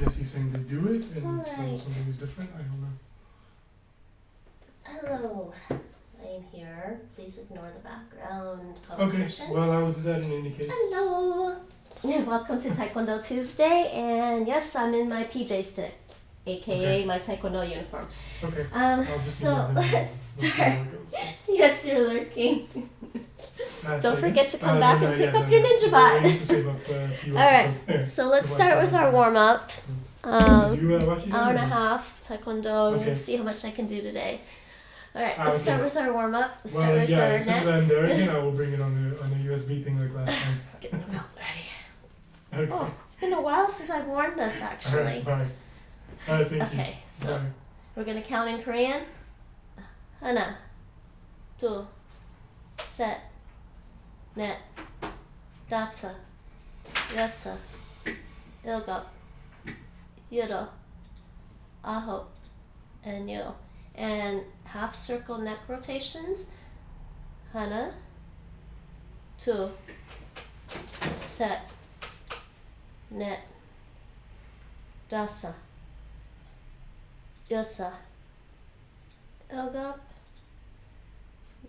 guess he's saying they do it, and Alright. so something is different. I don't know. Hello, I am here. Please ignore the background Okay, conversation. well, I will do that in any case. Hello. Welcome to Taekwondo Tuesday, and yes, I'm in my PJs today, aka Okay. my Taekwondo uniform. Okay. I'll just So leave it let's then. start. Yes, you're lurking. Don't forget to come No, back no, and yeah, pick up no, your no. ninja We're bot. waiting to save up a few Alright, episodes. so let's To start watch with our it. warm up. Did you watch it? Hour and a half Taekwondo. Okay. Let's see how much I can do today. Alright, Ah, let's start okay. with our warm up. Let's start Well, with yeah, our as soon as neck. I'm there again, I will bring it on a USB thing like last time. Getting the belt ready. Okay. Oh, it's been a while since I've worn this actually. Alright, bye. Alright, thank you. Okay, so Bye. we're gonna count in Korean. 하나, 둘, 셋, 넷, 다섯, 여섯, 일곱, 여덟, 아홉, and 열. And half circle neck rotations. 하나, 둘, 셋, 넷, 다섯, 여섯, 일곱,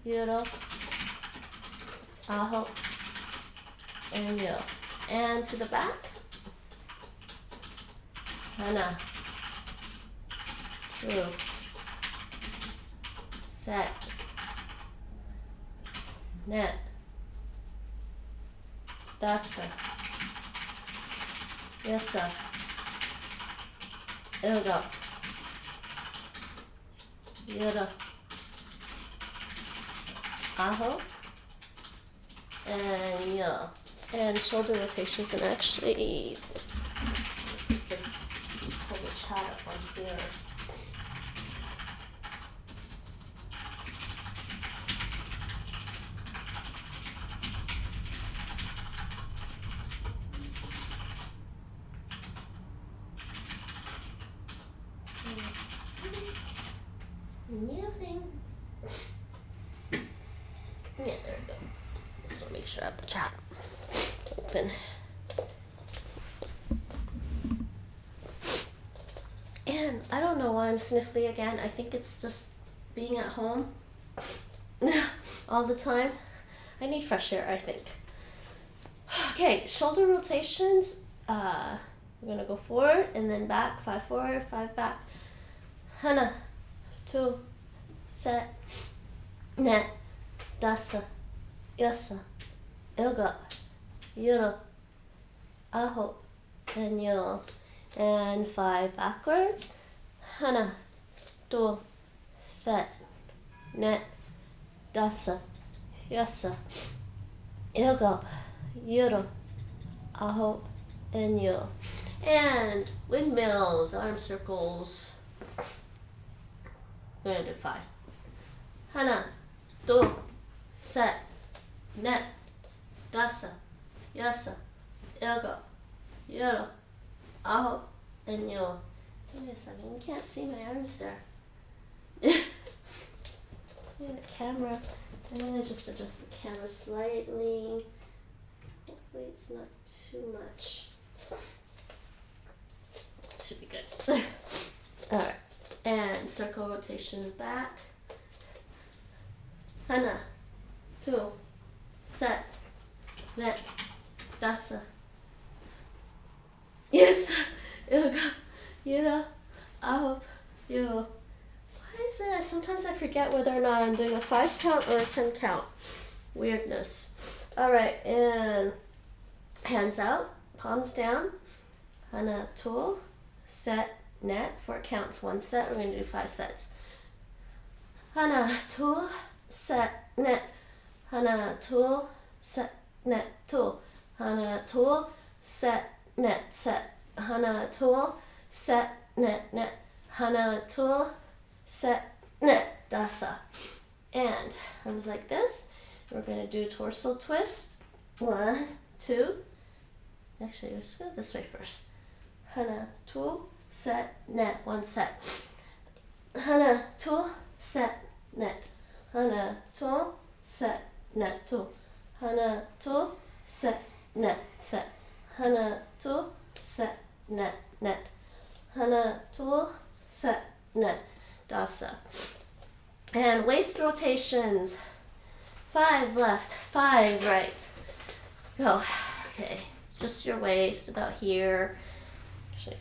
여덟, 아홉, and 열. And to the back. 하나, 둘, 셋, 넷, 다섯, 여섯, 일곱, 여덟, 아홉, and 열. And shoulder rotations, and actually, oops, let's pull the chat up on here. Nothing. Yeah, there we go. Just want to make sure I have the chat open. And I don't know why I'm sniffly again. I think it's just being at home all the time. I need fresh air, I think. Okay, shoulder rotations. We're gonna go forward and then back. 5 forward, 5 back. 하나, 둘, 셋, 넷, 다섯, 여섯, 일곱, 여덟, 아홉, and 열. And 5 backwards. 하나, 둘, 셋, 넷, 다섯, 여섯, 일곱, 여덟, 아홉, and 열. And windmills, arm circles. We're gonna do 5. 하나, 둘, 셋, 넷, 다섯, 여섯, 일곱, 여덟, 아홉, and 열. Wait a second, you can't see my arms there. The camera. I'm gonna just adjust the camera slightly. Hopefully it's not too much. Should be good. Alright. And circle rotation back. 하나, 둘, 셋, 넷, 다섯, 여섯, 일곱, 여덟, 아홉, 열. Why is it? Sometimes I forget whether or not I'm doing a 5 count or a 10 count. Weirdness. Alright, and hands out, palms down. 하나, 둘, 셋, 넷. 4 counts, 1 set. We're going to do 5 sets. 하나, 둘, 셋, 넷. 하나, 둘, 셋, 넷, 둘. 하나, 둘, 셋, 넷, 셋. 하나, 둘, 셋, 넷, 넷. 하나, 둘, 셋, 넷, 다섯. And arms like this. We're going to do torso twist. 1, 2. Actually, let's go this way first. 하나, 둘, 셋, 넷. 1 set. 하나, 둘, 셋, 넷. 하나, 둘, 셋, 넷, 둘. 하나, 둘, 셋, 넷, 셋. 하나, 둘, 셋, 넷, 넷. hana, tool, set, net, dasa. And waist rotations. 5 left, 5 right. Go. Okay, just your waist about here. Actually,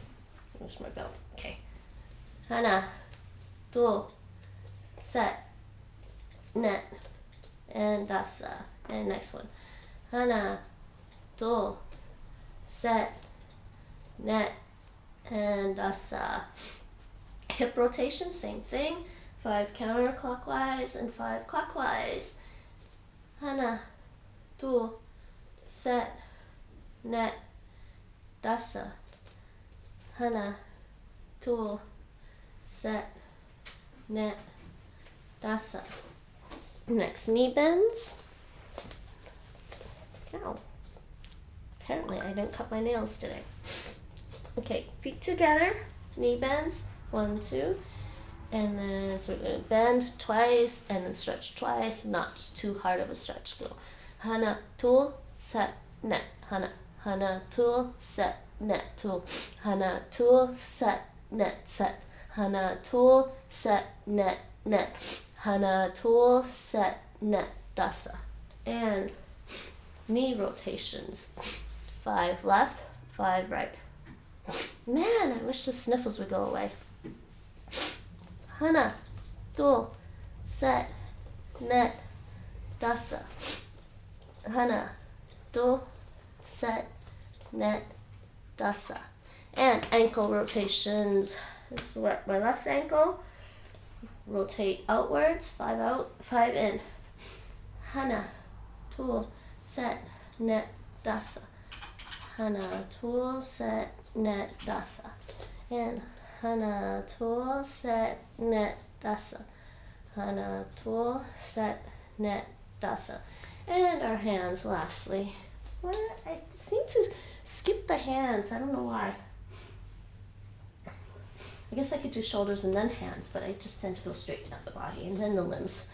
where's my belt? Okay. Hana, tool, set, net, and dasa. And next one. Hana, tool, set, net, and dasa. Hip rotation, same thing. 5 counterclockwise and 5 clockwise. Hana, tool, set, net, dasa. Hana, tool, set, net, dasa. Next, knee bends. Ow. Apparently I didn't cut my nails today. Okay, feet together, knee bends, 1, 2. And then so we're going to bend twice and then stretch twice, not too hard of a stretch. Go. Hana, tool, set, net. Hana, hana, tool, set, net, tool. Hana, tool, set, net, set. Hana, tool, set, net, net. Hana, tool, set, net, dasa. And knee rotations. 5 left, 5 right. Man, I wish the sniffles would go away. Hana, tool, set, net, dasa. Hana, tool, set, net, dasa. And ankle rotations. This is what my left ankle. Rotate outwards, 5 out, 5 in. Hana, tool, set, net, dasa. Hana, tool, set, net, dasa. And hana, tool, set, net, dasa. Hana, tool, set, net, dasa. And our hands lastly. Well, I seem to skip the hands. I don't know why. I guess I could do shoulders and then hands, but I just tend to go straight down the body and then the limbs.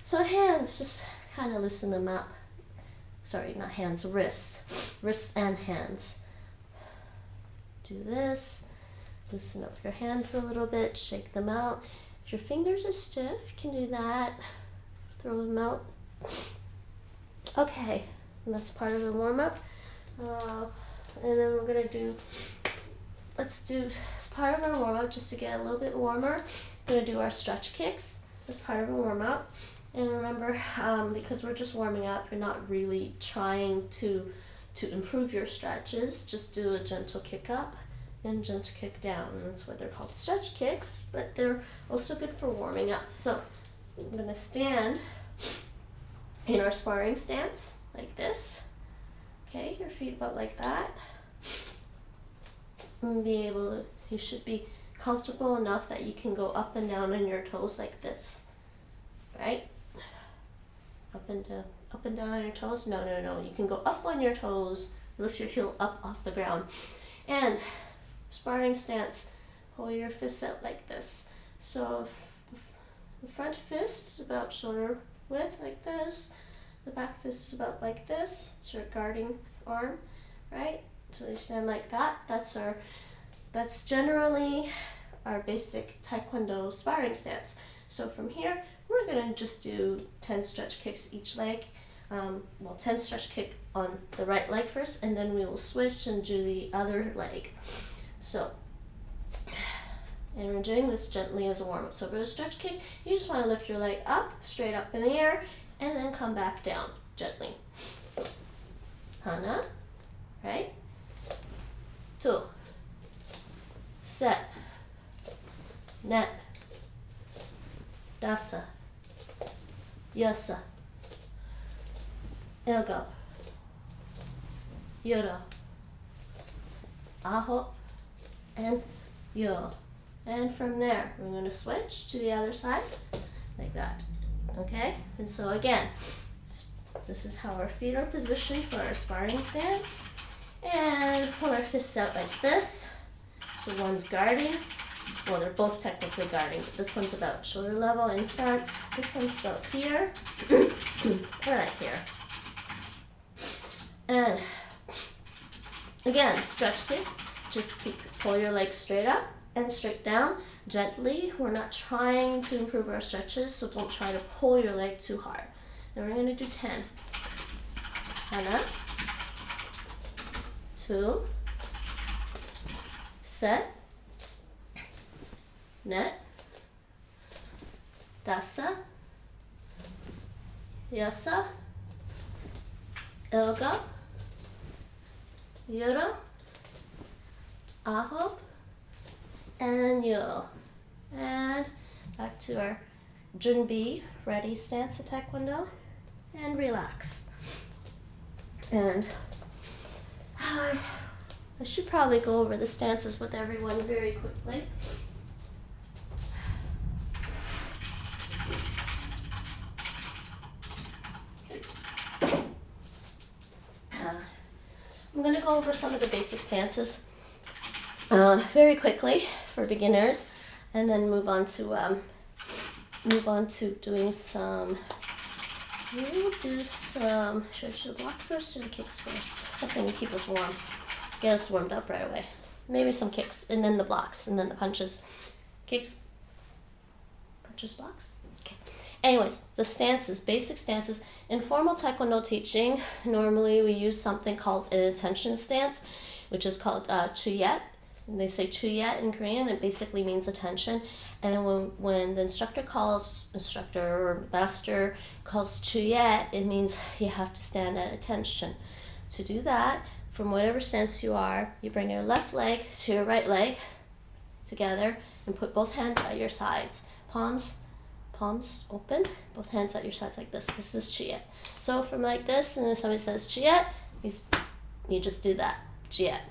So hands, just kind of loosen them up. Sorry, not hands, wrists. Wrists and hands. Do this. Loosen up your hands a little bit, shake them out. If your fingers are stiff, you can do that. Throw them out. Okay, and that's part of the warm-up. And then we're gonna do, let's do, as part of our warm-up, just to get a little bit warmer, we're gonna do our stretch kicks as part of a warm-up. And remember, because we're just warming up, you're not really trying to improve your stretches, just do a gentle kick up and gentle kick down. And that's why they're called stretch kicks, but they're also good for warming up. So I'm gonna stand in our sparring stance like this. Okay, your feet about like that. And be able to, you should be comfortable enough that you can go up and down on your toes like this, right? Up and down on your toes. No. You can go up on your toes, lift your heel up off the ground. And sparring stance, pull your fists out like this. So the front fist is about shoulder width like this. The back fist is about like this. It's your guarding arm, right? So you stand like that. That's generally our basic Taekwondo sparring stance. So from here, we're gonna just do 10 stretch kicks each leg. 10 stretch kick on the right leg first, and then we will switch and do the other leg. So, and we're doing this gently as a warm-up. So for a stretch kick, you just wanna lift your leg up, straight up in the air, and then come back down gently. So, hana, right? Two, set, net, dasa, yasa, ilgo, yoro, aho, and yo. And from there, we're going to switch to the other side, like that. Okay? And so again, this is how our feet are positioned for our sparring stance. And pull our fists out like this. So one's guarding. Well, they're both technically guarding, but this one's about shoulder level in front. This one's about here, or like here. And again, stretch kicks. Just pull your legs straight up, and straight down, gently. We're not trying to improve our stretches, so don't try to pull your leg too hard. And we're going to do 10. Hana, 2, set, net, dasa, yasa, ilga, yura, ahop, and yul. And back to our junbi, ready stance of Taekwondo, and relax. And I should probably go over the stances with everyone very quickly. I'm going to go over some of the basic stances very quickly for beginners, and then move on to doing some. We'll do some. Should I do the block first or the kicks first? Something to keep us warm, get us warmed up right away. Maybe some kicks, and then the blocks, and then the punches. Kicks, punches, blocks. Okay. Anyways, the stances, basic stances. In formal Taekwondo teaching, normally we use something called an attention stance, which is called chuyet. And they say chuyet in Korean. It basically means attention. And when the instructor or master calls chuyet, it means you have to stand at attention. To do that, from whatever stance you are, you bring your left leg to your right leg together and put both hands at your sides. Palms open, both hands at your sides like this. This is chuyet. So from like this, and if somebody says chuyet, you just do that, chuyet.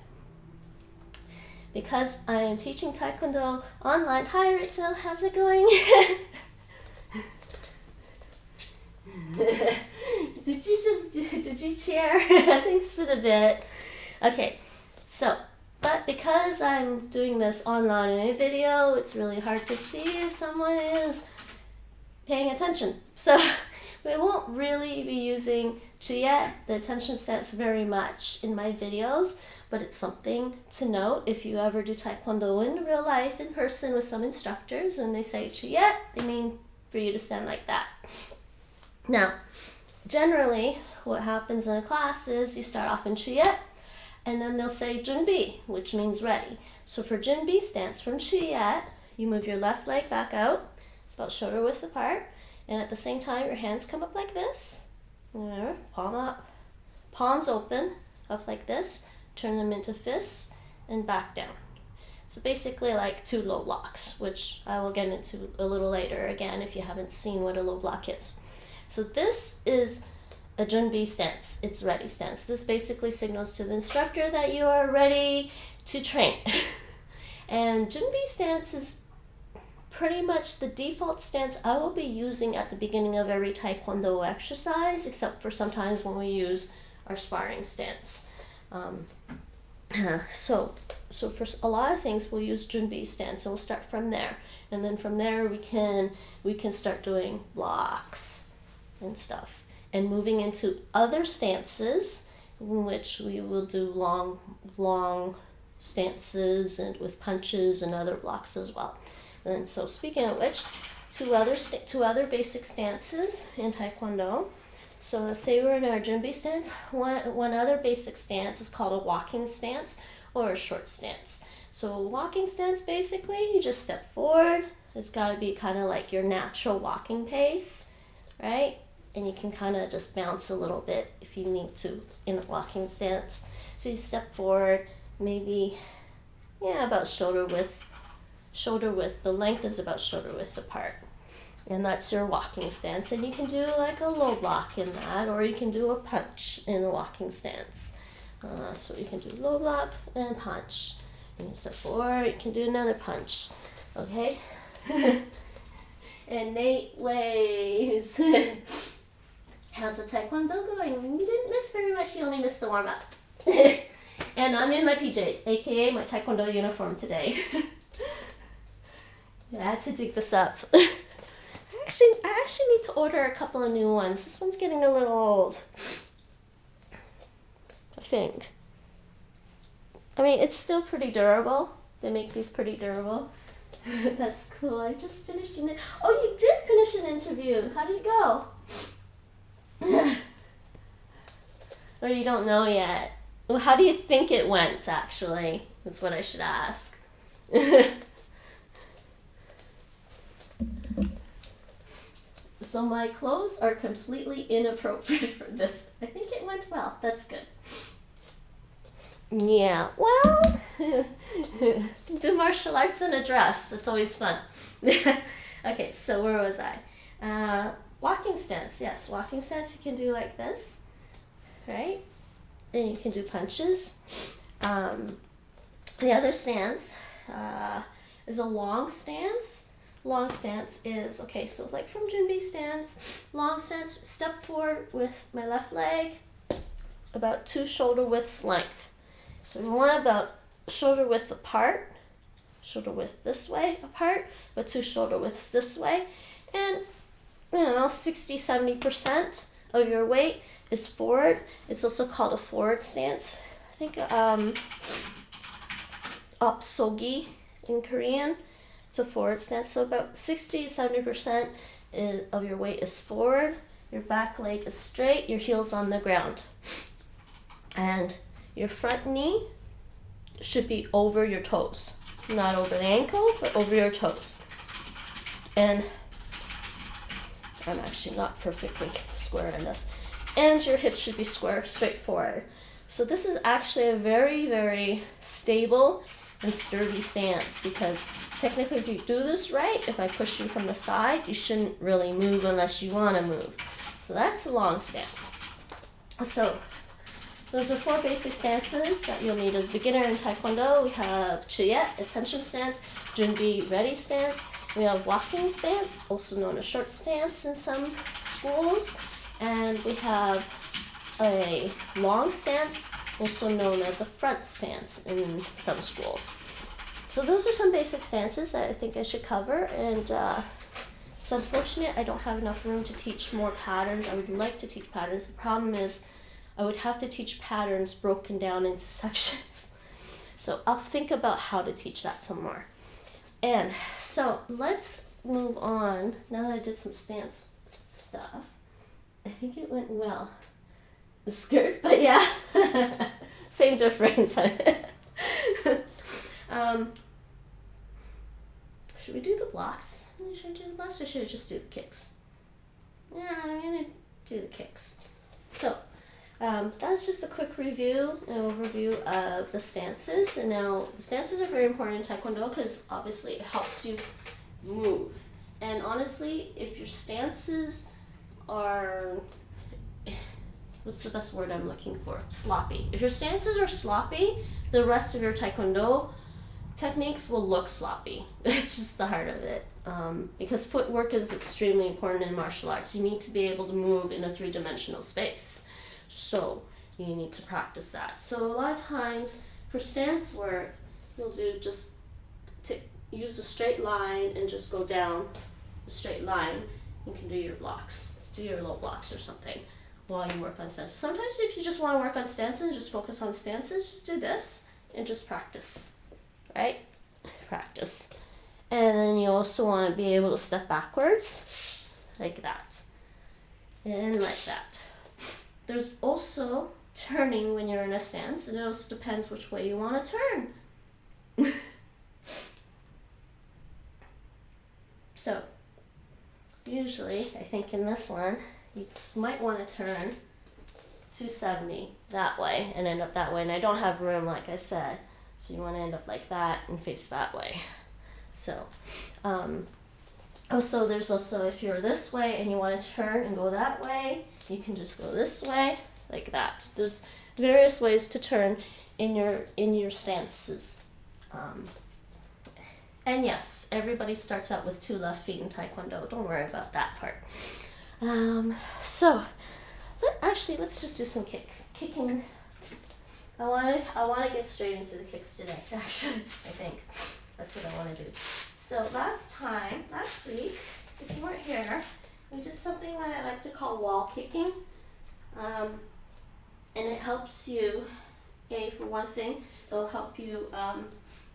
Because I am teaching Taekwondo online. Hi Rachel, how's it going? Did you cheer? Thanks for the bit. Okay, so, but because I'm doing this online in a video, it's really hard to see if someone is paying attention. So we won't really be using chuyet, the attention stance, very much in my videos, but it's something to note if you ever do Taekwondo in real life, in person with some instructors, when they say chuyet, they mean for you to stand like that. Now, generally, what happens in a class is you start off in chuyet, and then they'll say junbi, which means ready. So for junbi stance, from chuyet, you move your left leg back out, about shoulder width apart, and at the same time, your hands come up like this. Palm up, palms open, up like this, turn them into fists, and back down. So basically like 2 low blocks, which I will get into a little later again if you haven't seen what a low block is. So this is a junbi stance, it's ready stance. This basically signals to the instructor that you are ready to train. And junbi stance is pretty much the default stance I will be using at the beginning of every Taekwondo exercise, except for sometimes when we use our sparring stance. So for a lot of things we'll use junbi stance, and we'll start from there, and then from there we can start doing blocks and stuff, and moving into other stances in which we will do long stances and with punches and other blocks as well. And so speaking of which, two other basic stances in Taekwondo. So let's say we're in our junbi stance. One other basic stance is called a walking stance or a short stance. So a walking stance, basically, you just step forward. It's got to be kind of like your natural walking pace, right? And you can kind of just bounce a little bit if you need to in a walking stance. So you step forward, maybe, about shoulder width. The length is about shoulder width apart. And that's your walking stance. And you can do like a low block in that, or you can do a punch in a walking stance. So you can do low block and punch. You can step forward, you can do another punch. Okay? And Nate waves. How's the Taekwondo going? You didn't miss very much, you only missed the warm-up. And I'm in my PJs, aka my Taekwondo uniform today. I had to dig this up. I actually need to order a couple of new ones. This one's getting a little old, I think. I mean, it's still pretty durable, They make these pretty durable. That's cool. I just finished Oh, you did finish an interview. How did it go? Or you don't know yet? Well, how do you think it went, actually? Is what I should ask. So my clothes are completely inappropriate for this. I think it went well. That's good. Yeah, well, do martial arts in a dress. That's always fun. Okay, so where was I? Walking stance. Yes, walking stance you can do like this, right? Then you can do punches. The other stance is a long stance. Long stance is, okay, so like from Junbi stance, long stance, step forward with my left leg, about 2 shoulder widths length. So we want about shoulder width apart, shoulder width this way apart, but 2 shoulder widths this way. And, 60-70% of your weight is forward. It's also called a forward stance. I think opsogi in Korean. It's a forward stance. So about 60-70% of your weight is forward. Your back leg is straight. Your heel's on the ground. And your front knee should be over your toes. Not over the ankle, but over your toes. And I'm actually not perfectly square in this. And your hips should be square, straight forward. So this is actually a very, very stable and sturdy stance, because technically if you do this right, if I push you from the side, you shouldn't really move unless you want to move. So that's a long stance. So those are 4 basic stances that you'll need as beginner in Taekwondo. We have Chuyet, attention stance, Junbi, ready stance. We have walking stance, also known as short stance in some schools. And we have a long stance, also known as a front stance in some schools. So those are some basic stances that I think I should cover, and it's unfortunate I don't have enough room to teach more patterns. I would like to teach patterns. The problem is I would have to teach patterns broken down into sections. So I'll think about how to teach that some more. And so let's move on. Now that I did some stance stuff, I think it went well. The skirt, but yeah, same difference. Should we do the blocks? Should I do the blocks or should I just do the kicks? Yeah, I'm gonna do the kicks. So that's just a quick review and overview of the stances. And now the stances are very important in Taekwondo because obviously it helps you move. And honestly, if your stances are, what's the best word I'm looking for? Sloppy. If your stances are sloppy, the rest of your Taekwondo techniques will look sloppy. It's just the heart of it. Because footwork is extremely important in martial arts. You need to be able to move in a 3-dimensional space. So you need to practice that. So a lot of times for stance work, you'll do just to use a straight line and just go down a straight line. You can do your blocks, do your low blocks or something while you work on stances. Sometimes if you just want to work on stances and just focus on stances, just do this and just practice, right? Practice. And then you also want to be able to step backwards like that and like that. There's also turning when you're in a stance, and it also depends which way you want to turn. So usually I think in this one you might want to turn 270 that way and end up that way, and I don't have room like I said, so you want to end up like that and face that way. So also there's also, if you're this way and you want to turn and go that way, you can just go this way like that. There's various ways to turn in your stances. And yes, everybody starts out with 2 left feet in Taekwondo. Don't worry about that part. So let's just do some kicking. I want to get straight into the kicks today. Actually, I think that's what I want to do. So last week, if you weren't here, we did something that I like to call wall kicking, and it helps you for one thing, it'll help you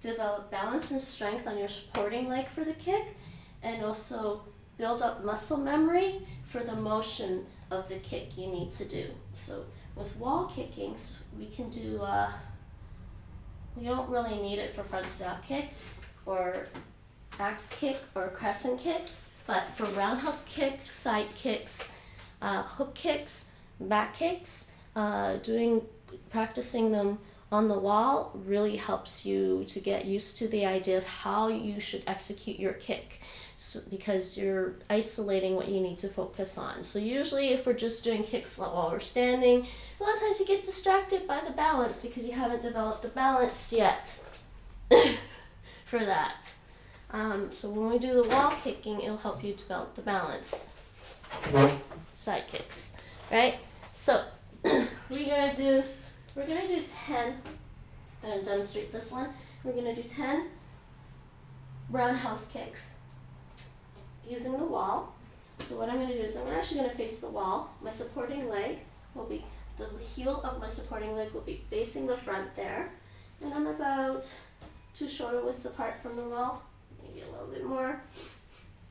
develop balance and strength on your supporting leg for the kick, and also build up muscle memory for the motion of the kick you need to do. So with wall kickings, we can do, we don't really need it for front snap kick or axe kick or crescent kicks, but for roundhouse kick, side kicks, hook kicks, back kicks, practicing them on the wall really helps you to get used to the idea of how you should execute your kick. So, because you're isolating what you need to focus on. So usually if we're just doing kicks while we're standing, a lot of times you get distracted by the balance because you haven't developed the balance yet for that. So when we do the wall kicking, it'll help you develop the balance. Side kicks, right? So we're gonna do 10. I'm gonna demonstrate this one. We're gonna do 10 roundhouse kicks using the wall. So what I'm going to do is I'm actually going to face the wall. My supporting leg will be, the heel of my supporting leg will be facing the front there. And I'm about 2 shoulder widths apart from the wall, maybe a little bit more.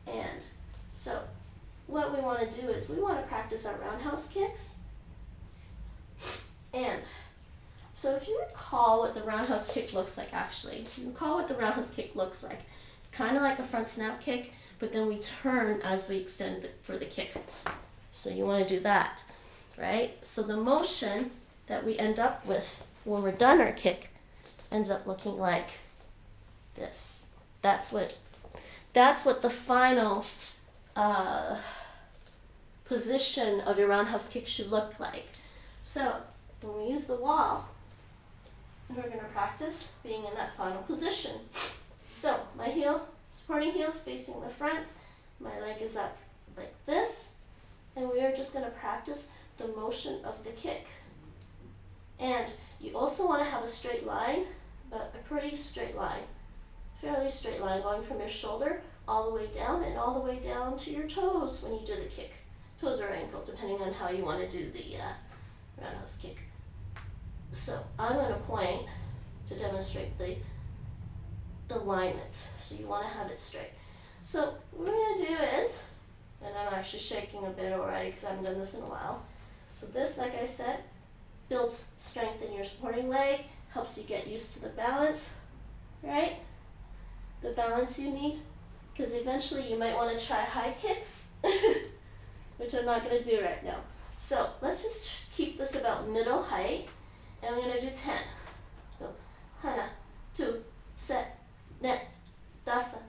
And so what we want to do is we want to practice our roundhouse kicks. And so if you recall what the roundhouse kick looks like, if you recall what the roundhouse kick looks like, it's kind of like a front snap kick, but then we turn as we extend for the kick. So you want to do that, right? So the motion that we end up with when we're done our kick ends up looking like this. That's what the final position of your roundhouse kick should look like. So when we use the wall, we're going to practice being in that final position. So my supporting heel is facing the front, my leg is up like this, and we are just going to practice the motion of the kick. And you also want to have a straight line, but a pretty straight line, fairly straight line, going from your shoulder all the way down and all the way down to your toes when you do the kick. Toes or ankle, depending on how you want to do the roundhouse kick. So I'm going to point to demonstrate the alignment. So you want to have it straight. So what we're going to do is, and I'm actually shaking a bit already because I haven't done this in a while. So this, like I said, builds strength in your supporting leg, helps you get used to the balance, right? The balance you need, because eventually you might want to try high kicks, which I'm not going to do right now. So let's just keep this about middle height, and I'm going to do 10. So, hana, 2, set, net, dasa,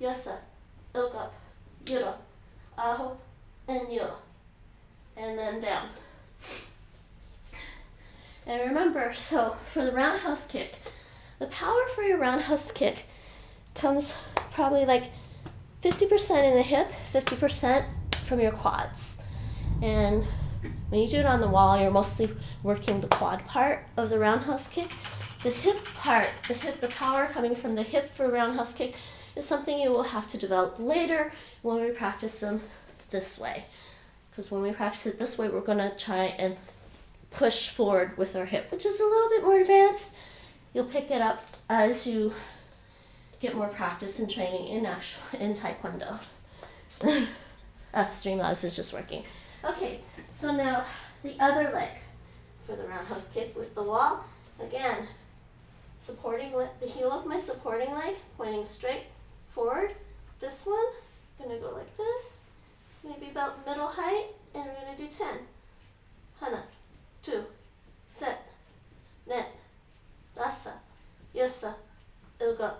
yasa, ilgap, yuro, aho, and yo. And then down. And remember, so for the roundhouse kick, the power for your roundhouse kick comes probably like 50% in the hip, 50% from your quads. And when you do it on the wall, you're mostly working the quad part of the roundhouse kick. The hip part, the power coming from the hip for roundhouse kick is something you will have to develop later when we practice them this way. Because when we practice it this way, we're going to try and push forward with our hip, which is a little bit more advanced. You'll pick it up as you get more practice and training in Taekwondo. Streamlabs is just working. Okay, so now the other leg for the roundhouse kick with the wall. Again, supporting the heel of my supporting leg, pointing straight forward. This one, gonna go like this, maybe about middle height, and we're gonna do 10. Hana, 2, set, net, dasa, yasa, ilgap,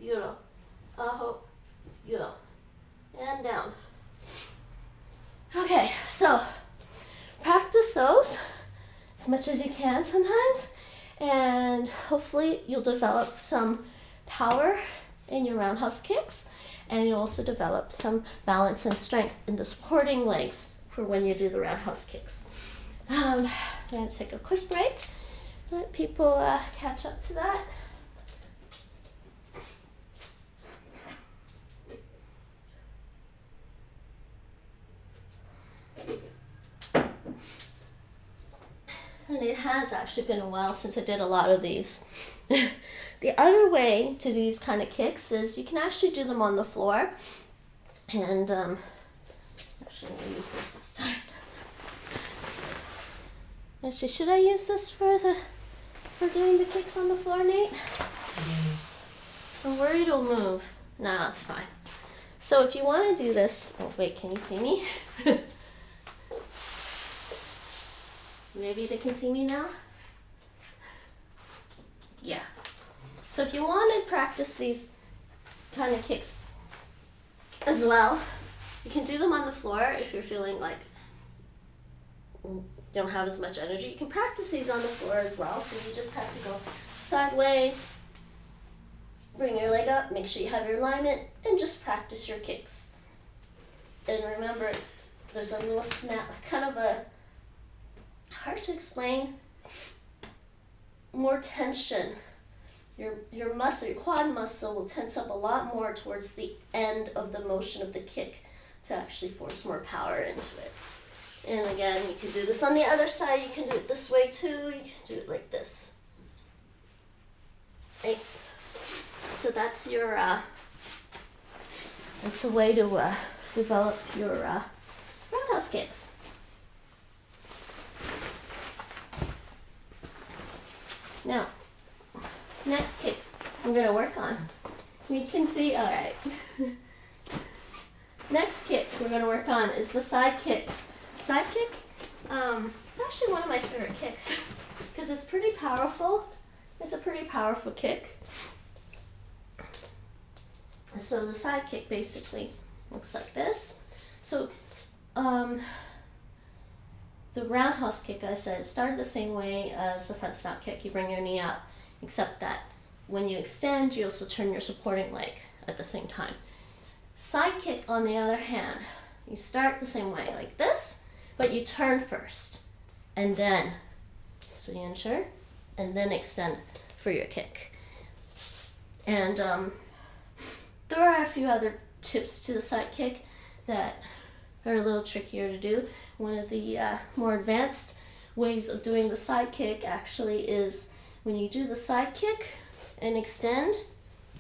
yuro, aho, yo, and down. Okay, so practice those as much as you can sometimes, and hopefully you'll develop some power in your roundhouse kicks, and you'll also develop some balance and strength in the supporting legs for when you do the roundhouse kicks. I'm going to take a quick break, let people catch up to that. And it has actually been a while since I did a lot of these. The other way to do these kind of kicks is you can actually do them on the floor. And actually, I'm going to use this time. Actually, should I use this for doing the kicks on the floor, Nate? I'm worried it'll move. No, that's fine. So if you want to do this, oh wait, can you see me? Maybe they can see me now? Yeah. So if you want to practice these kind of kicks as well, you can do them on the floor if you're feeling like you don't have as much energy. You can practice these on the floor as well. So you just have to go sideways, bring your leg up, make sure you have your alignment, and just practice your kicks. And remember, there's a little snap, kind of a, hard to explain, more tension. Your muscle, your quad muscle will tense up a lot more towards the end of the motion of the kick to actually force more power into it. And again, you can do this on the other side. You can do it this way too. You can do it like this. Right? So that's your, that's a way to develop your roundhouse kicks. Now, next kick I'm going to work on. You can see, all right. Next kick we're going to work on is the side kick. Side kick, it's actually one of my favorite kicks because it's pretty powerful. It's a pretty powerful kick. So the side kick basically looks like this. So the roundhouse kick, I said, started the same way as the front snap kick. You bring your knee up, except that when you extend, you also turn your supporting leg at the same time. Side kick, on the other hand, you start the same way, like this, but you turn first, and then, so you turn, and then extend for your kick. And there are a few other tips to the side kick that are a little trickier to do. One of the more advanced ways of doing the side kick actually is when you do the side kick and extend,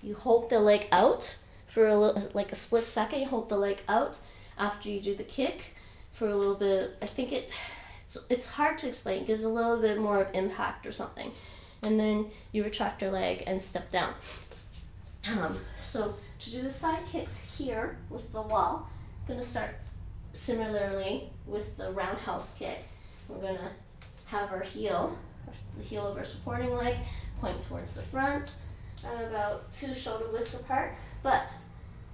you hold the leg out for a little, like a split second. You hold the leg out after you do the kick for a little bit. I think it's hard to explain. It gives a little bit more of impact or something. And then you retract your leg and step down. So to do the side kicks here with the wall, I'm going to start similarly with the roundhouse kick. We're going to have our heel, the heel of our supporting leg, point towards the front. I'm about 2 shoulder widths apart, but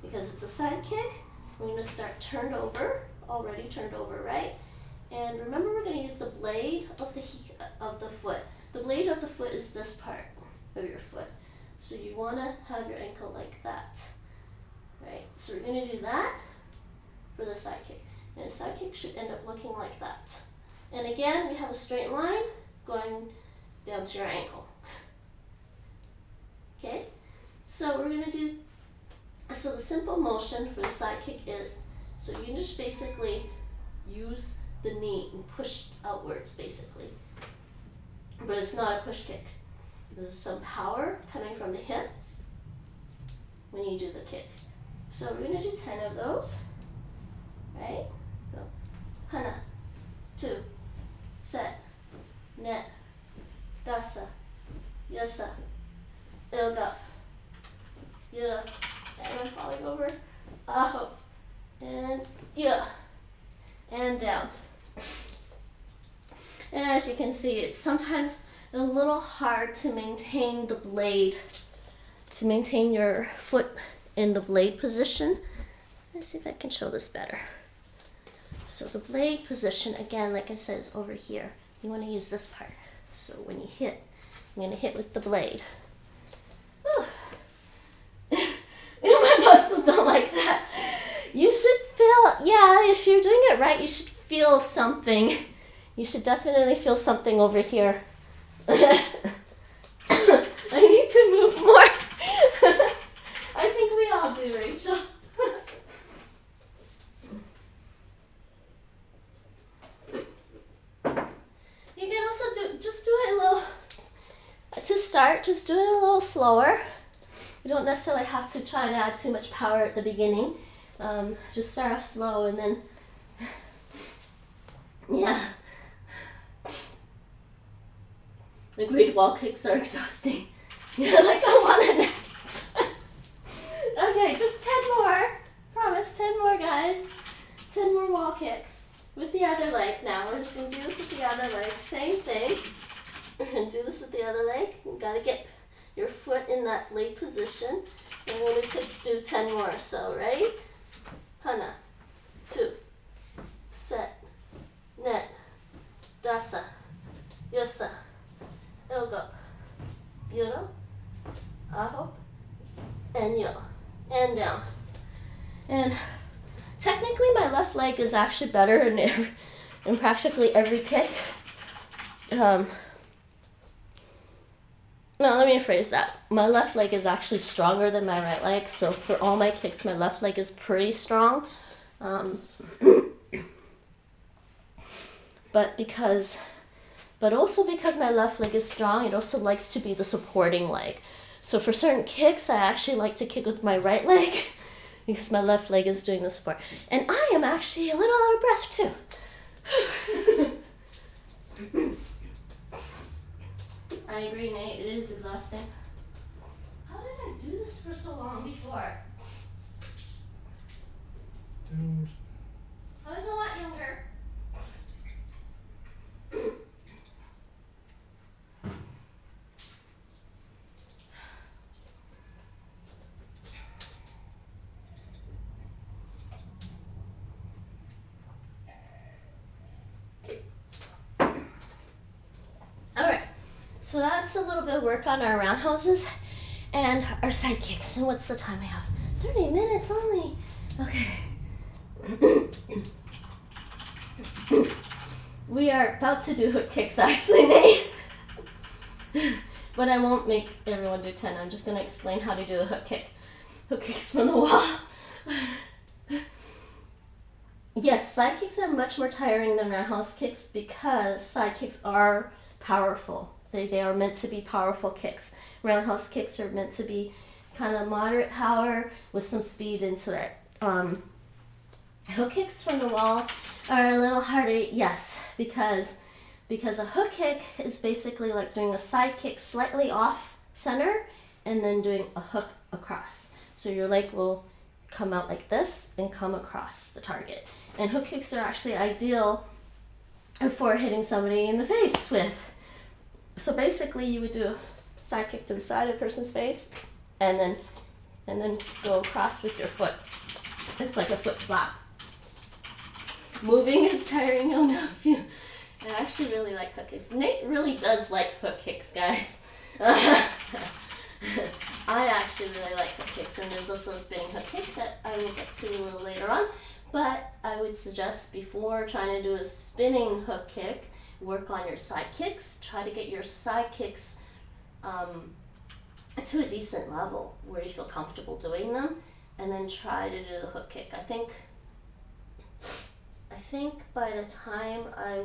because it's a side kick, we're going to start turned over, already turned over, right? And remember, we're going to use the blade of the foot. The blade of the foot is this part of your foot. So you want to have your ankle like that, right? So we're going to do that for the side kick. And the side kick should end up looking like that. And again, we have a straight line going down to your ankle. Okay? So we're going to do, so the simple motion for the side kick is, so you just basically use the knee and push outwards basically. But it's not a push kick. There's some power coming from the hip when you do the kick. So we're going to do 10 of those. Right? Go. Hana. 2. Set. Net. Dasa. Yasa. Ilga. Yura. And I'm falling over. Up. And yeah. And down. And as you can see, it's sometimes a little hard to maintain the blade, to maintain your foot in the blade position. Let's see if I can show this better. So the blade position, again, like I said, is over here. You want to use this part. So when you hit, I'm going to hit with the blade. My muscles don't like that. You should feel, yeah, if you're doing it right, you should feel something. You should definitely feel something over here. I need to move more. I think we all do, Rachel. You can also just do start, just do it a little slower. You don't necessarily have to try to add too much power at the beginning. Just start off slow and then, yeah. Agreed, wall kicks are exhausting. Yeah, like I want it. Okay, just 10 more. Promise, 10 more, guys. 10 more wall kicks with the other leg. Now we're just going to do this with the other leg. Same thing. And do this with the other leg. You got to get your foot in that leg position. And we're going to do 10 more. So, ready? Hana. 2. Set. Net. Dasa. Yosa. Ilgo. Yuro. Aho. And yo. And down. And technically my left leg is actually better in practically every kick. No, let me rephrase that. My left leg is actually stronger than my right leg, so for all my kicks, my left leg is pretty strong. But also because my left leg is strong, it also likes to be the supporting leg. So for certain kicks, I actually like to kick with my right leg because my left leg is doing the support. And I am actually a little out of breath too. I agree, Nate. It is exhausting. How did I do this for so long before? I was a lot younger. So that's a little bit of work on our roundhouses and our side kicks. And what's the time we have? 30 minutes only. Okay. We are about to do hook kicks actually, Nate. But I won't make everyone do 10. I'm just going to explain how to do a hook kick. Hook kicks from the wall. Yes, side kicks are much more tiring than roundhouse kicks because side kicks are powerful. They are meant to be powerful kicks. Roundhouse kicks are meant to be kind of moderate power with some speed into it. Hook kicks from the wall are a little harder, yes, because a hook kick is basically like doing a side kick slightly off center and then doing a hook across. So your leg will come out like this and come across the target. And hook kicks are actually ideal for hitting somebody in the face with. So basically you would do a side kick to the side of a person's face and then go across with your foot. It's like a foot slap. Moving is tiring, oh no. I actually really like hook kicks. Nate really does like hook kicks, guys. I actually really like hook kicks, and there's also a spinning hook kick that I will get to a little later on. But I would suggest before trying to do a spinning hook kick, work on your side kicks. Try to get your side kicks to a decent level where you feel comfortable doing them, and then try to do the hook kick. I think by the time I'm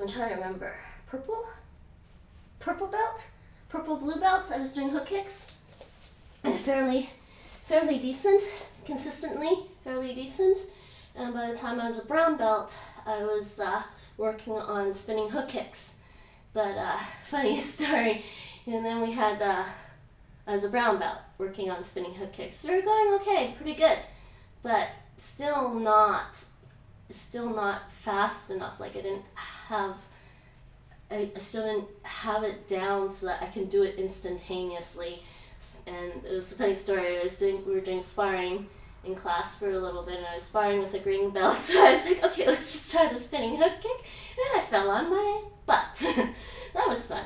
trying to remember, purple blue belt, I was doing hook kicks, and fairly decent, consistently, fairly decent. And by the time I was a brown belt, I was working on spinning hook kicks. But funny story, and then we had, I was a brown belt working on spinning hook kicks. They were going okay, pretty good, but still not fast enough. Like I still didn't have it down so that I can do it instantaneously. And it was a funny story. We were doing sparring in class for a little bit, and I was sparring with a green belt, so I was like, okay, let's just try the spinning hook kick, and I fell on my butt. That was fun.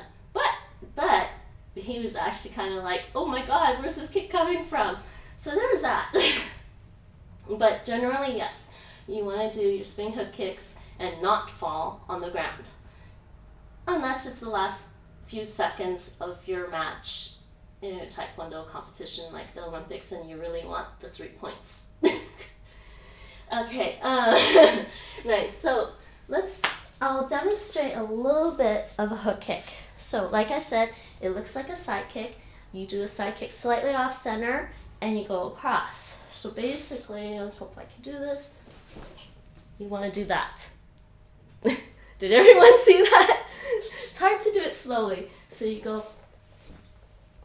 But he was actually kind of like, oh my god, where's this kick coming from? So there was that. But generally, yes, you want to do your spinning hook kicks and not fall on the ground. Unless it's the last few seconds of your match in a Taekwondo competition like the Olympics and you really want the 3 points. Okay, nice. So let's I'll demonstrate a little bit of a hook kick. So like I said, it looks like a side kick. You do a side kick slightly off center and you go across. So basically, let's hope I can do this. You want to do that. Did everyone see that? It's hard to do it slowly. So you go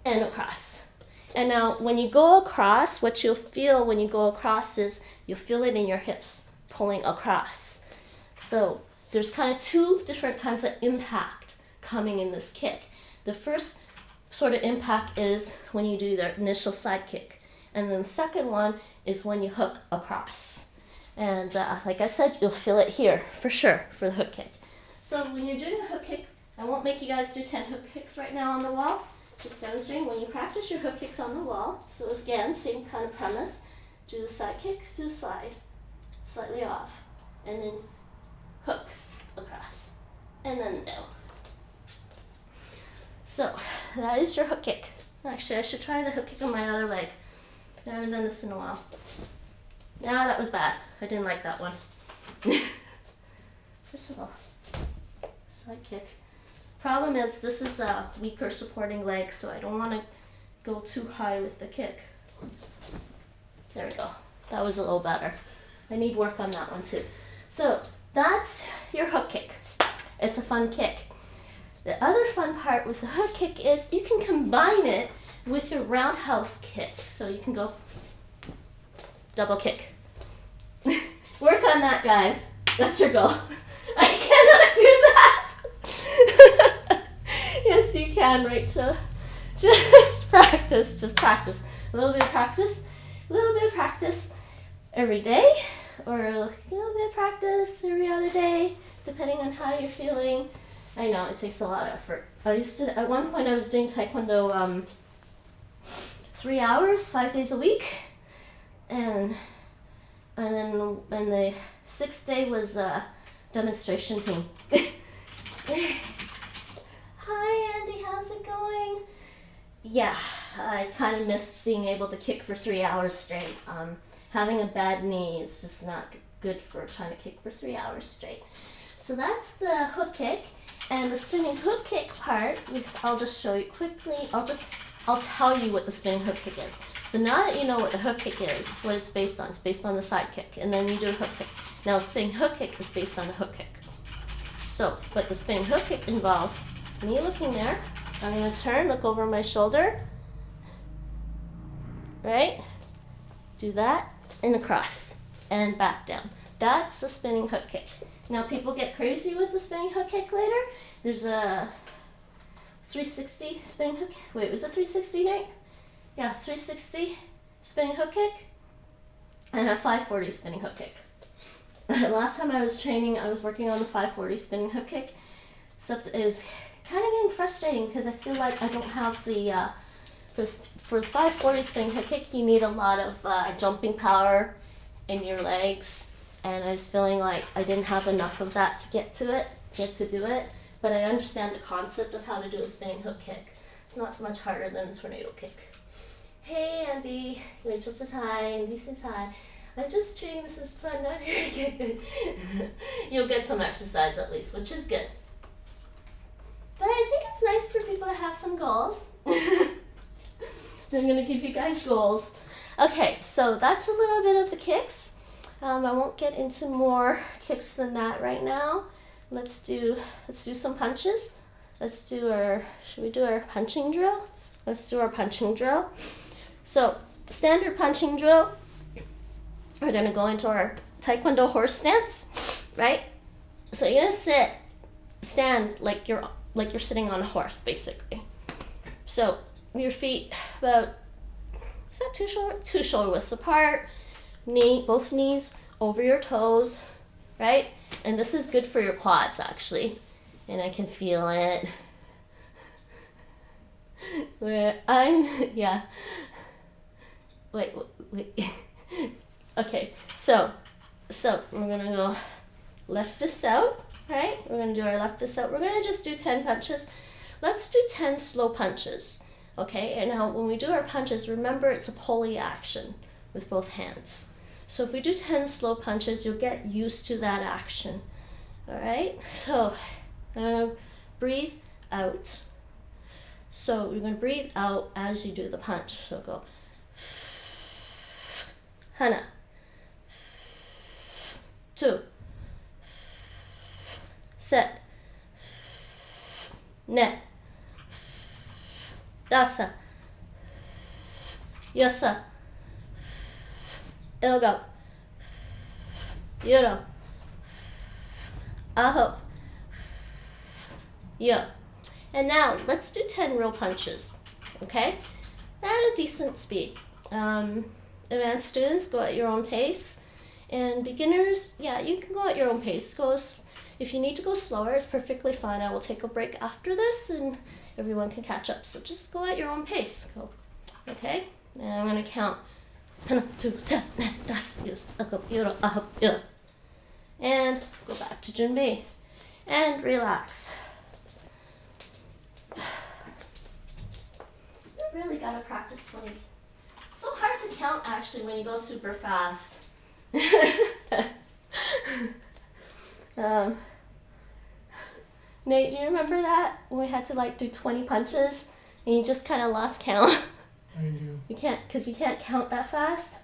and across. And now when you go across, what you'll feel when you go across is you'll feel it in your hips pulling across. So there's kind of two different kinds of impact coming in this kick. The first sort of impact is when you do the initial side kick. And then the second one is when you hook across. And like I said, you'll feel it here for sure for the hook kick. So when you're doing a hook kick, I won't make you guys do 10 hook kicks right now on the wall. Just demonstrating when you practice your hook kicks on the wall. So again, same kind of premise. Do the side kick to the side, slightly off, and then hook across, and then down. So that is your hook kick. Actually, I should try the hook kick on my other leg. I haven't done this in a while. Nah, that was bad. I didn't like that one. First of all, side kick. Problem is this is a weaker supporting leg, so I don't want to go too high with the kick. There we go. That was a little better. I need work on that one too. So that's your hook kick. It's a fun kick. The other fun part with the hook kick is you can combine it with your roundhouse kick. So you can go double kick. Work on that, guys. That's your goal. I cannot do that. Yes, you can, Rachel. Just practice. Just practice. A little bit of practice. A little bit of practice every day, or a little bit of practice every other day, depending on how you're feeling. I know it takes a lot of effort. At one point I was doing Taekwondo 3 hours, 5 days a week, and then the 6th day was a demonstration team. Hi Andy, how's it going? Yeah, I kind of missed being able to kick for 3 hours straight. Having a bad knee is just not good for trying to kick for 3 hours straight. So that's the hook kick. And the spinning hook kick part, I'll just show you quickly. I'll tell you what the spinning hook kick is. So now that you know what the hook kick is, what it's based on the side kick. And then you do a hook kick. Now the spinning hook kick is based on the hook kick. So, but the spinning hook kick involves me looking there. I'm going to turn, look over my shoulder. Right? Do that, and across, and back down. That's the spinning hook kick. Now people get crazy with the spinning hook kick later. There's a 360 spinning hook. Wait, was it 360, Nate? Yeah, 360 spinning hook kick, and a 540 spinning hook kick. Last time I was training, I was working on the 540 spinning hook kick. Except it was kind of getting frustrating because I feel like I don't have the for the 540 spinning hook kick, you need a lot of jumping power in your legs, and I was feeling like I didn't have enough of that to get to do it. But I understand the concept of how to do a spinning hook kick. It's not much harder than a tornado kick. Hey Andy, Rachel says hi, Andy says hi. I'm just treating this as fun, not here. You'll get some exercise at least, which is good. But I think it's nice for people to have some goals. I'm going to give you guys goals. Okay, so that's a little bit of the kicks. I won't get into more kicks than that right now. Let's do some punches. Should we do our punching drill? Let's do our punching drill. So, standard punching drill. We're going to go into our Taekwondo horse stance, right? So you're going to stand like you're sitting on a horse, basically. So your feet about, is that two shoulder widths apart, both knees over your toes, right? And this is good for your quads, actually. And I can feel it. Wait. Okay, so we're gonna go left fist out, right? We're gonna do our left fist out. We're gonna just do 10 punches. Let's do 10 slow punches, okay? And now when we do our punches, remember it's a pulley action with both hands. So if we do 10 slow punches, you'll get used to that action, Alright, so breathe out. So you're going to breathe out as you do the punch. So go Hana. 2. Set. Ne. Dasa. Yosa. Ilgo. Yuro. Aho. Yo. And now let's do 10 real punches, okay? At a decent speed. Advanced students, go at your own pace. And beginners, yeah, you can go at your own pace. If you need to go slower, it's perfectly fine. I will take a break after this and everyone can catch up. So just go at your own pace. Go. Okay? And I'm going to count. 1, 2, 3, 4, 5, and go back to Junbi. And relax. You really gotta practice when it's so hard to count actually when you go super fast. Nate, do you remember that? When we had to do 20 punches and you just kind of lost count? I do. You can't, because you can't count that fast.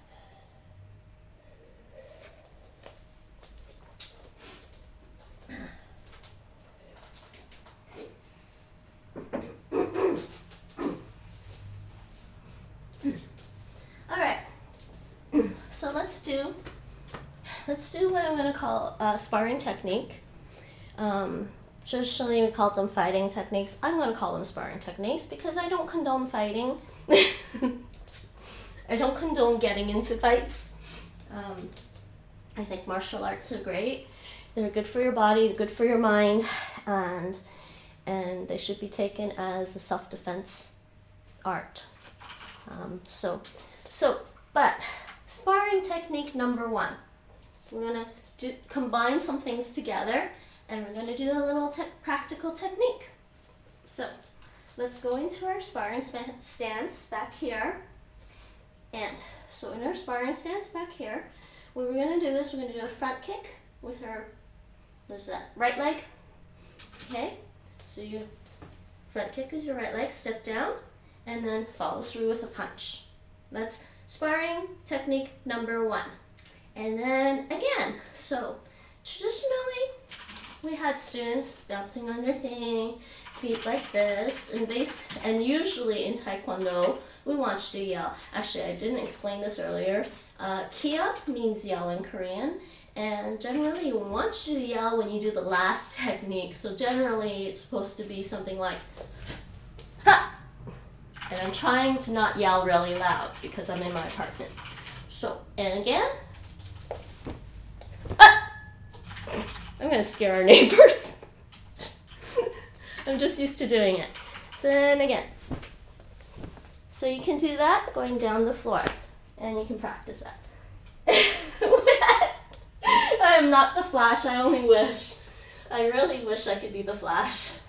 Alright, so let's do what I'm going to call sparring technique. Traditionally we call them fighting techniques. I'm going to call them sparring techniques because I don't condone fighting. I don't condone getting into fights. I think martial arts are great. They're good for your body, good for your mind, and they should be taken as a self-defense art. But sparring technique number 1. We're going to combine some things together and we're going to do a little practical technique. So let's go into our sparring stance back here. And so in our sparring stance back here, what we're going to do is we're going to do a front kick with our, what's that, right leg. Okay, so you front kick with your right leg, step down, and then follow through with a punch. That's sparring technique number 1. And then again, so traditionally we had students bouncing on their thing, feet like this, and usually in Taekwondo we want you to yell. Actually, I didn't explain this earlier. Kia means yell in Korean, and generally we want you to yell when you do the last technique. So generally it's supposed to be something like ha! And I'm trying to not yell really loud because I'm in my apartment. So, and again. Ah! I'm going to scare our neighbors. I'm just used to doing it. So then again. So you can do that going down the floor. And you can practice that. I am not the Flash, I only wish. I really wish I could be the Flash.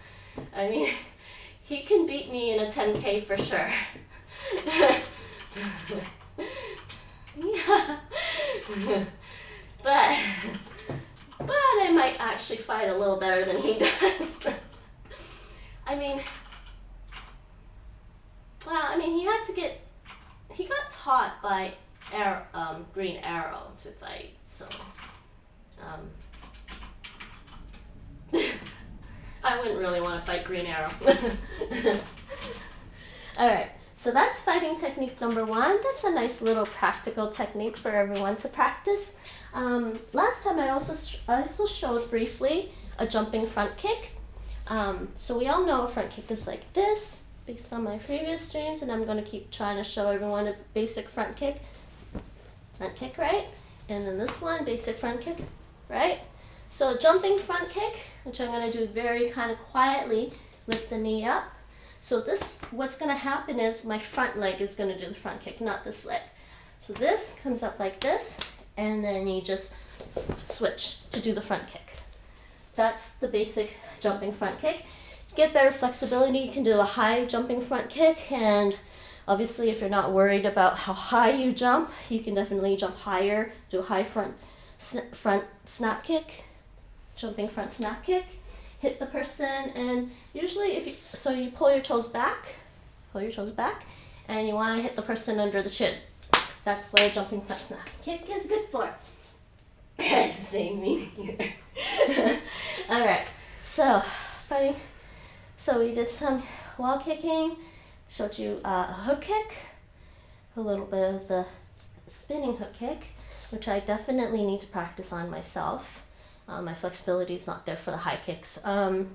I mean, he can beat me in a 10K for sure. Yeah. But I might actually fight a little better than he does. he got taught by Green Arrow to fight, so I wouldn't really want to fight Green Arrow. Alright, so that's fighting technique number 1. That's a nice little practical technique for everyone to practice. Last time I also showed briefly a jumping front kick. So we all know a front kick is like this, based on my previous streams, and I'm going to keep trying to show everyone a basic front kick. Front kick, right? And then this one, basic front kick, right? So jumping front kick, which I'm going to do very kind of quietly, lift the knee up. So this, what's going to happen is my front leg is going to do the front kick, not this leg. So this comes up like this, and then you just switch to do the front kick. That's the basic jumping front kick. Get better flexibility, you can do a high jumping front kick, and obviously if you're not worried about how high you jump, you can definitely jump higher, do a high front snap kick. jumping front snap kick. Hit the person, and usually you pull your toes back, and you want to hit the person under the chin. That's what a jumping front snap kick is good for. Same me here. All right, so fighting. So we did some wall kicking, showed you a hook kick, a little bit of the spinning hook kick, which I definitely need to practice on myself. My flexibility is not there for the high kicks. And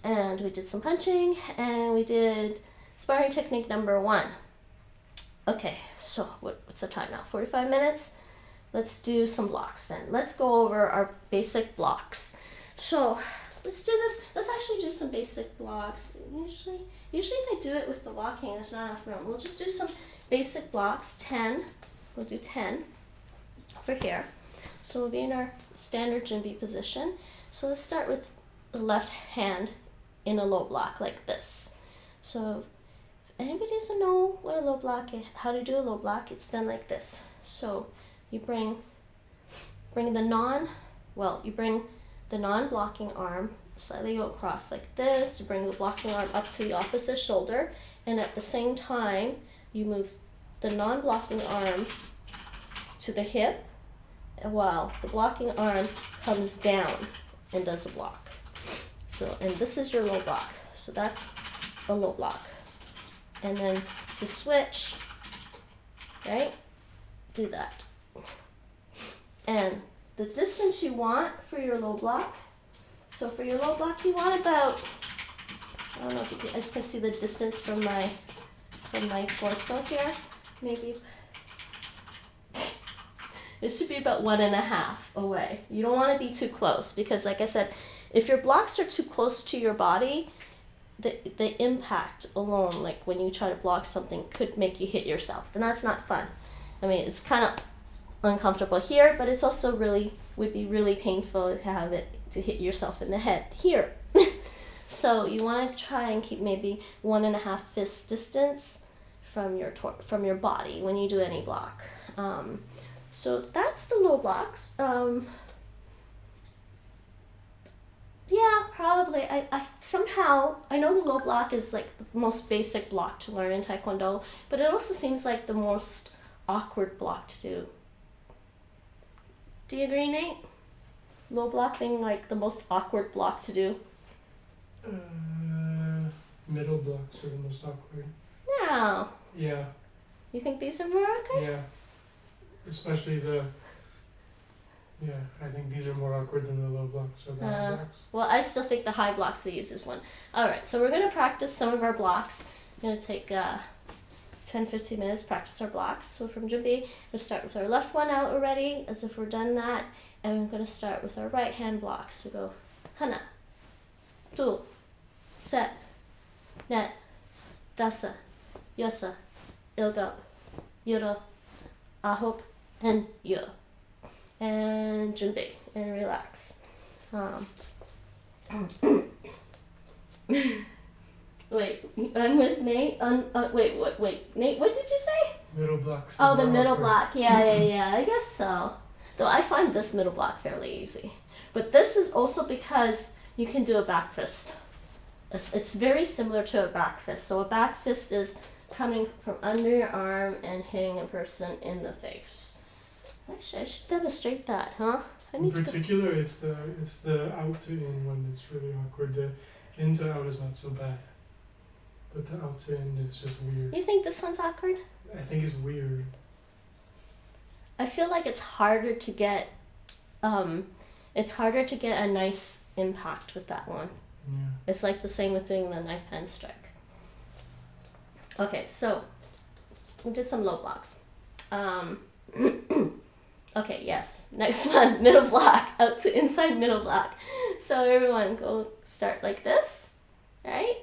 we did some punching, and we did sparring technique number 1. Okay, so what's the time now? 45 minutes? Let's do some blocks then. Let's go over our basic blocks. So let's do this. Let's actually do some basic blocks. Usually if I do it with the walking, there's not enough room. We'll just do some basic blocks. 10. We'll do 10 over here. So we'll be in our standard Jinbi position. So let's start with the left hand in a low block like this. So if anybody doesn't know what a low block is, how to do a low block, it's done like this. So you bring the non-blocking arm slightly go across like this. You bring the blocking arm up to the opposite shoulder, and at the same time you move the non-blocking arm to the hip, while the blocking arm comes down and does a block. So, and this is your low block. So that's a low block. And then to switch, right, do that. And the distance you want for your low block, so for your low block you want about, I don't know if you guys can see the distance from my torso here, maybe. It should be about 1.5 away. You don't want to be too close because, like I said, if your blocks are too close to your body, the impact alone, like when you try to block something, could make you hit yourself, and that's not fun. I mean, it's kind of uncomfortable here, but it's also would be really painful to have it to hit yourself in the head here. So you want to try and keep maybe 1.5 fist distance from your body when you do any block. So that's the low blocks. Yeah, probably. I somehow, I know the low block is like the most basic block to learn in Taekwondo, but it also seems like the most awkward block to do. Do you agree, Nate? Low block being like the most awkward block to do? Middle blocks are the most awkward. No. Yeah. You think these are more awkward? Yeah. Especially I think these are more awkward than the low blocks or the high blocks. Well, I still think the high blocks, the easiest one. Alright, so we're going to practice some of our blocks. We're going to take 10-15 minutes, practice our blocks. So from Jinbi, we'll start with our left one out already, as if we're done that. And we're going to start with our right hand blocks. So go Hana, Tu, Set, Net, Dasa, Yasa, Ilga, Yura, Ahop, and Yo. And Jinbi, and relax. Wait, I'm with Nate. Wait, Nate, what did you say? Middle blocks. Oh, the middle block. Yeah. I guess so. Though I find this middle block fairly easy. But this is also because you can do a back fist. It's very similar to a back fist. So a back fist is coming from under your arm and hitting a person in the face. Actually, I should demonstrate that, huh? In particular, it's the out to in one that's really awkward. The in to out is not so bad, but the out to in is just weird. You think this one's awkward? I think it's weird. I feel like it's harder to get a nice impact with that one. Yeah. It's like the same with doing the knife hand strike. Okay, so we did some low blocks. Okay, yes. Next one, middle block, out to inside middle block. So everyone go start like this, right?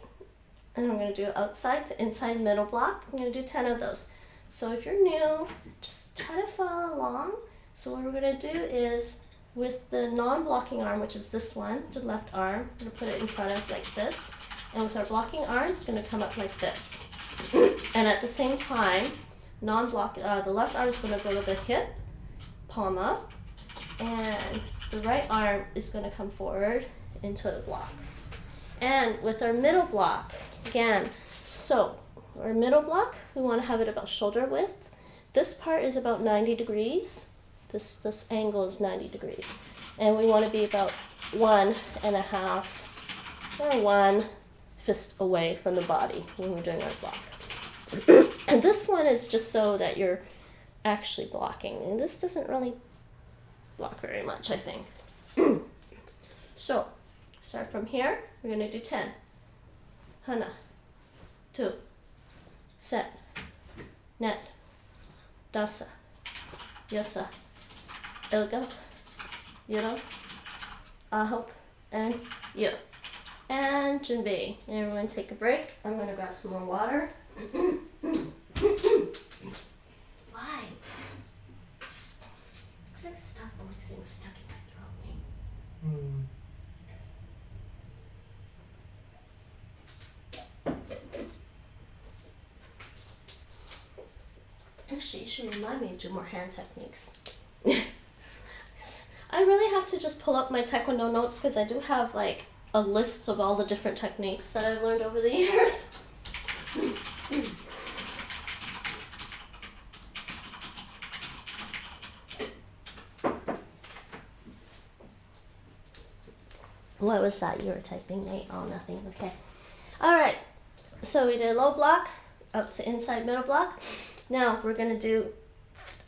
And I'm going to do outside to inside middle block. I'm going to do 10 of those. So if you're new, just try to follow along. So what we're going to do is, with the non-blocking arm, which is this one, the left arm, we're going to put it in front of like this. And with our blocking arm, it's going to come up like this. And at the same time, the left arm is going to go to the hip, palm up, and the right arm is going to come forward into the block. And with our middle block, again, so our middle block, we want to have it about shoulder width. This part is about 90 degrees. This angle is 90 degrees. And we want to be about 1.5 or 1 fist away from the body when we're doing our block. And this one is just so that you're actually blocking. And this doesn't really block very much, I think. So, start from here. We're going to do 10. Hana. 2. Set. Net. Dasa. Yasa. Ilga. Yuro. Aho. And yo. And Junbi. Everyone take a break. I'm going to grab some more water. Why? Looks like stuff always getting stuck in my throat. Actually, you should remind me to do more hand techniques. I really have to just pull up my Taekwondo notes because I do have like a list of all the different techniques that I've learned over the years. What was that you were typing, Nate? Oh, nothing. Okay. All right. So we did low block up to inside middle block. Now we're going to do,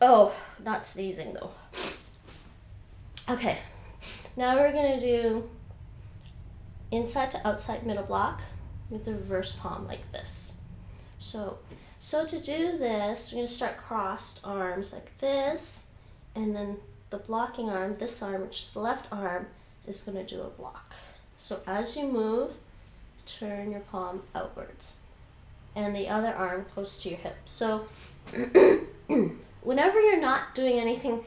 oh, not sneezing though. Okay. Now we're going to do inside to outside middle block with the reverse palm like this. So to do this, we're going to start crossed arms like this, and then the blocking arm, this arm, which is the left arm, is going to do a block. So as you move, turn your palm outwards and the other arm close to your hip. So whenever you're not doing anything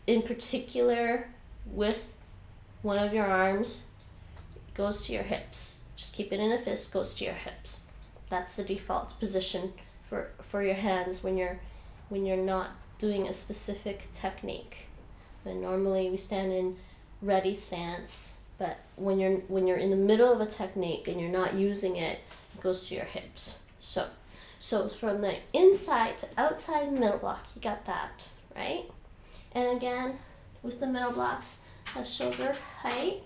in particular with one of your arms, it goes to your hips. Just keep it in a fist, goes to your hips. That's the default position for your hands when you're not doing a specific technique. And normally we stand in ready stance, but when you're in the middle of a technique and you're not using it, it goes to your hips. So from the inside to outside middle block, you got that, right? And again, with the middle blocks, a shoulder height,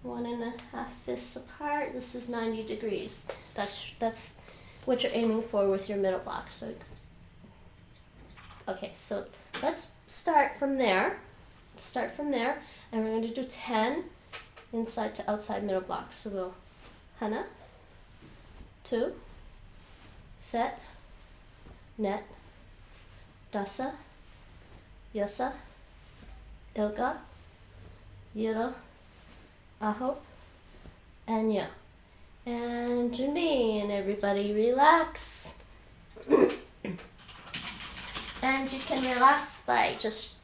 1.5 fists apart. This is 90 degrees. That's what you're aiming for with your middle block. So, okay, so let's start from there. And we're going to do 10 inside to outside middle block. So we'll hana, 2, set, net, dasa, yasa, ilga, yiro, aho, and yo. And Junbi, and everybody relax. And you can relax by just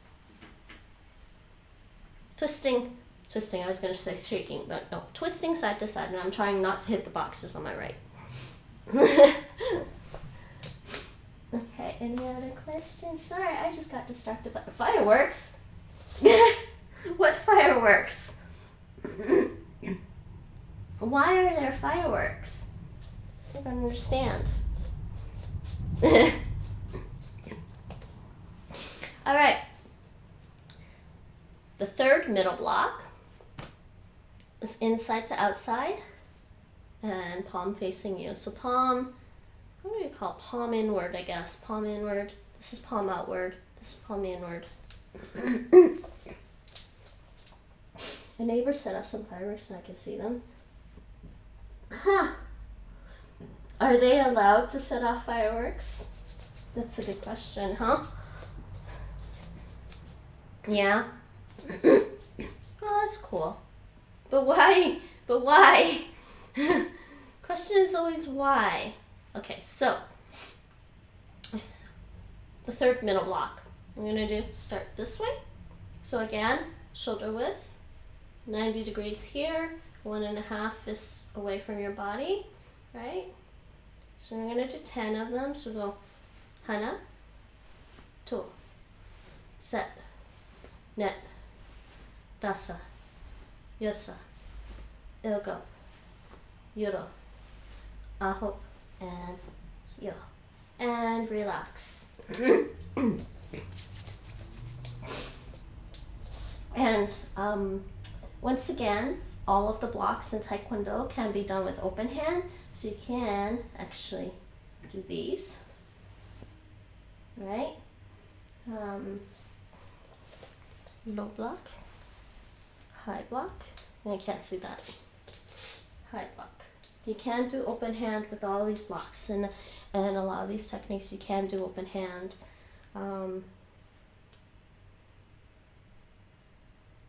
twisting, I was going to say shaking, but no, twisting side to side, and I'm trying not to hit the boxes on my right. Okay, any other questions? Sorry, I just got distracted by fireworks. What fireworks? Why are there fireworks? I don't understand. All right. The third middle block is inside to outside and palm facing you. So palm, what do you call it? Palm inward, I guess. Palm inward. This is palm outward. This is palm inward. My neighbor set up some fireworks and I can see them. Huh. Are they allowed to set off fireworks? That's a good question, huh? Yeah. Oh, that's cool. But why? Question is always why. Okay, so the third middle block. I'm gonna start this way. So again, shoulder width, 90 degrees here, 1.5 fists away from your body, right? So we're gonna do 10 of them. So we'll go hana, 2, set, net, dasa, yosa, ilgo, yoro, aho, and yo. And relax. And once again, all of the blocks in Taekwondo can be done with open hand, so you can actually do these, right? Low block, high block, and I can't see that. High block. You can do open hand with all these blocks, and a lot of these techniques you can do open hand.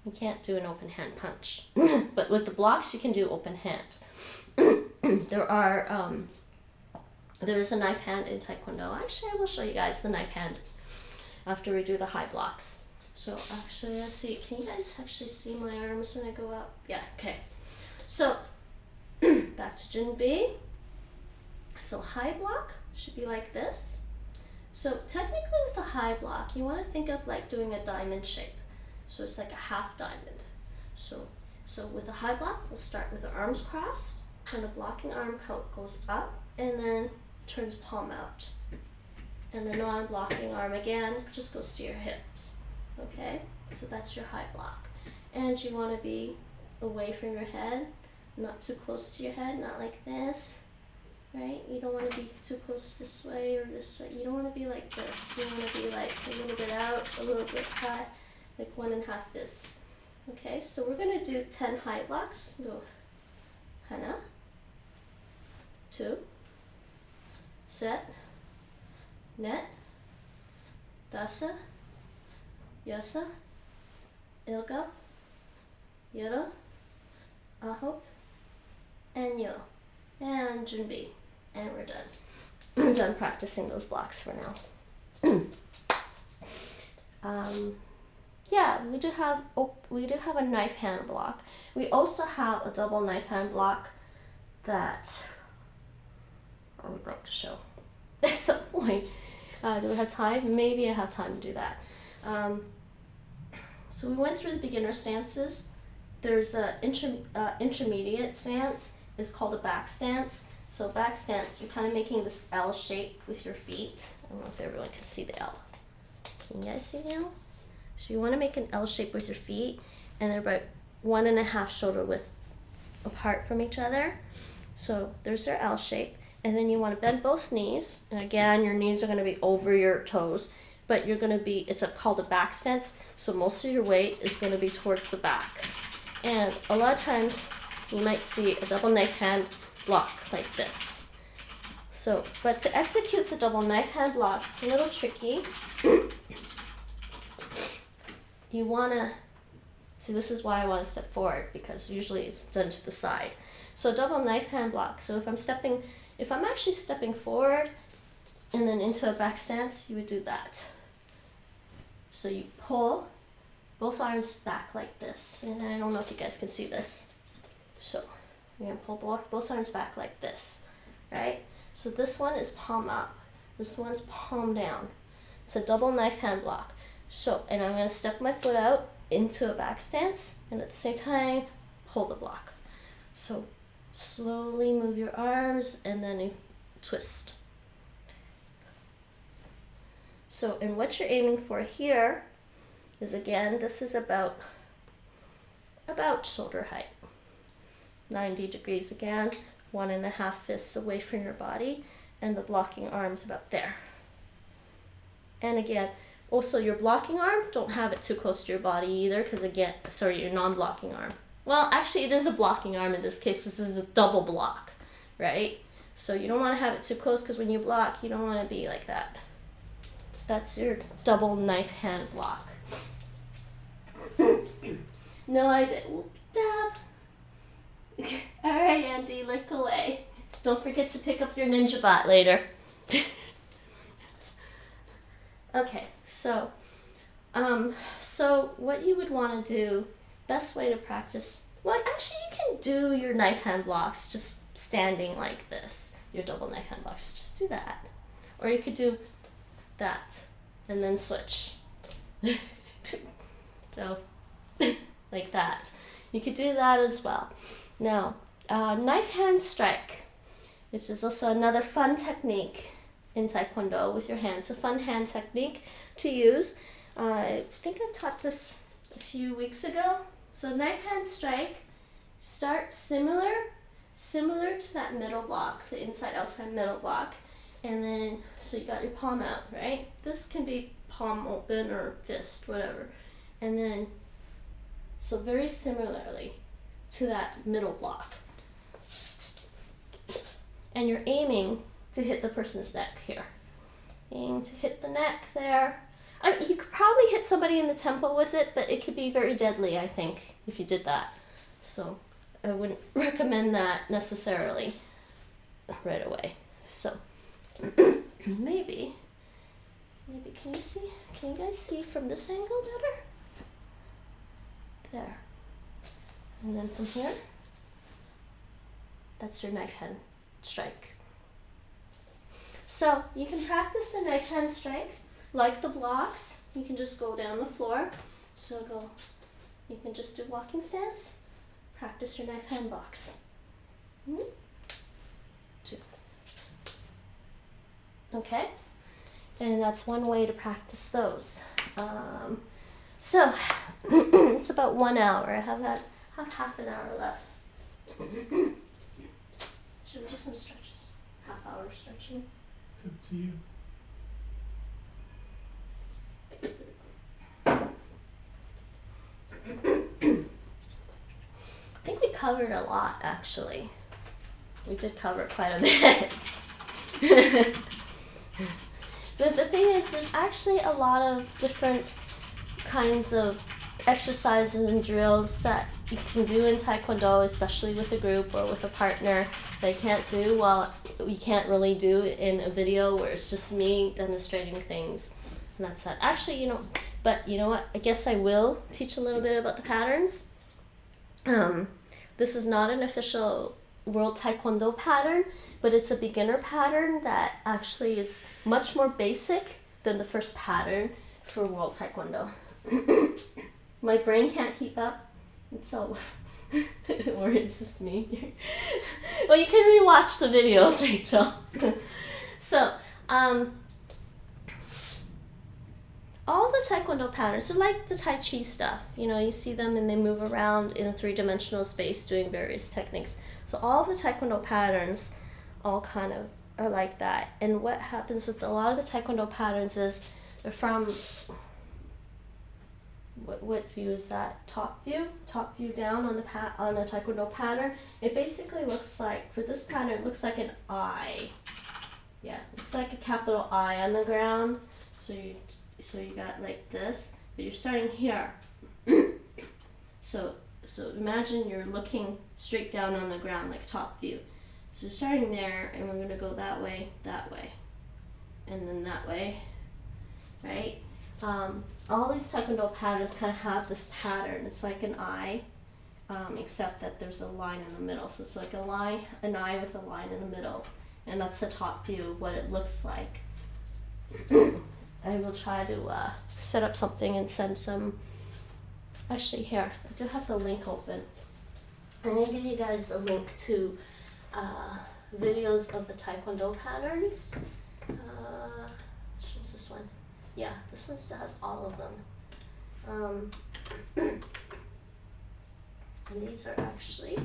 You can't do an open hand punch, but with the blocks you can do open hand. There is a knife hand in Taekwondo. Actually, I will show you guys the knife hand after we do the high blocks. So actually, let's see. Can you guys actually see my arms when I go up? Yeah. Okay. So back to Junbi. So high block should be like this. So technically, with a high block, you want to think of like doing a diamond shape. So it's like a half diamond. So with a high block, we'll start with the arms crossed, and the blocking arm goes up, and then turns palm out. And the non-blocking arm again just goes to your hips. Okay, so that's your high block. And you want to be away from your head, not too close to your head, not like this, right? You don't want to be too close this way or this way. You don't want to be like this. You want to be like a little bit out, a little bit high, like 1.5 this. Okay, so we're going to do 10 high blocks. Go hana, 2, set, net, dasa, yosa, ilga, yoro, aho, and yo, and junbi, and we're done. We're done practicing those blocks for now. Yeah, we do have a knife hand block. We also have a double knife hand block that I would love to show at some point. Do we have time? Maybe I have time to do that. So we went through the beginner stances. There's a intermediate stance. It's called a back stance. So back stance, you're kind of making this L shape with your feet. I don't know if everyone can see the L. Can you guys see the L? So you want to make an L shape with your feet, and they're about 1.5 shoulder width apart from each other. So there's their L shape, and then you want to bend both knees. And again, your knees are going to be over your toes, but you're going to be, called a back stance, so most of your weight is going to be towards the back. And a lot of times you might see a double knife hand block like this. So, but to execute the double knife hand block, it's a little tricky. You want to, see, this is why I want to step forward, because usually it's done to the side. So double knife hand block. So if I'm actually stepping forward and then into a back stance, you would do that. So you pull both arms back like this. And I don't know if you guys can see this. So you're going to pull both arms back like this, right? So this one is palm up. This one's palm down. It's a double knife hand block. So, and I'm going to step my foot out into a back stance, and at the same time, pull the block. So slowly move your arms, and then you twist. So, and what you're aiming for here is, again, this is about shoulder height. 90 degrees again, 1.5 fists away from your body, and the blocking arm's about there. And again, also your blocking arm, don't have it too close to your body either, because again, sorry, your non-blocking arm. Well, actually it is a blocking arm in this case. This is a double block, right? So you don't want to have it too close, because when you block, you don't want to be like that. That's your double knife hand block. No, I didn't. Dab. Alright, Andy, look away. Don't forget to pick up your ninja bot later. Okay, so what you would want to do, best way to practice, well, actually you can do your knife hand blocks just standing like this, your double knife hand blocks, just do that. Or you could do that, and then switch. So, like that. You could do that as well. Now, knife hand strike, which is also another fun technique in Taekwondo with your hands. A fun hand technique to use. I think I taught this a few weeks ago. So knife hand strike, start similar to that middle block, the inside-outside middle block. And then, so you got your palm out, right? This can be palm open or fist, whatever. And then, so very similarly to that middle block. And you're aiming to hit the person's neck here. Aim to hit the neck there. I mean, you could probably hit somebody in the temple with it, but it could be very deadly, I think, if you did that. So I wouldn't recommend that necessarily right away. So maybe, can you guys see from this angle better? There. And then from here, that's your knife hand strike. So you can practice the knife hand strike like the blocks. You can just go down the floor. So you can just do walking stance. Practice your knife hand box. 2. Okay, and that's one way to practice those. So it's about 1 hour. I have half an hour left. Should we do some stretches? Half-hour stretching. It's up to you. I think we covered a lot, actually. We did cover quite a bit. But the thing is, there's actually a lot of different kinds of exercises and drills that you can do in Taekwondo, especially with a group or with a partner, that you can't do, well, you can't really do in a video where it's just me demonstrating things. And that's that. Actually, but you know what? I guess I will teach a little bit about the patterns. This is not an official World Taekwondo pattern, but it's a beginner pattern that actually is much more basic than the first pattern for World Taekwondo. My brain can't keep up. So, or it's just me. Well, you can rewatch the videos, Rachel. So, all the Taekwondo patterns, so like the Tai Chi stuff, you see them and they move around in a 3-dimensional space doing various techniques. So all the Taekwondo patterns all kind of are like that. And what happens with a lot of the Taekwondo patterns is they're from, what view is that? Top view? Top view down on on a Taekwondo pattern. It basically looks like, for this pattern, it looks like an I. Yeah, it looks like a capital I on the ground. So you got like this, but you're starting here. So imagine you're looking straight down on the ground, like top view. So starting there, and we're going to go that way, and then that way, right? All these Taekwondo patterns kind of have this pattern. It's like an I, except that there's a line in the middle. So it's like an I with a line in the middle, and that's the top view of what it looks like. I will try to set up something and send some. Actually, here, I do have the link open. I'm going to give you guys a link to videos of the Taekwondo patterns. Which is this one? Yeah, this one still has all of them. And these are actually,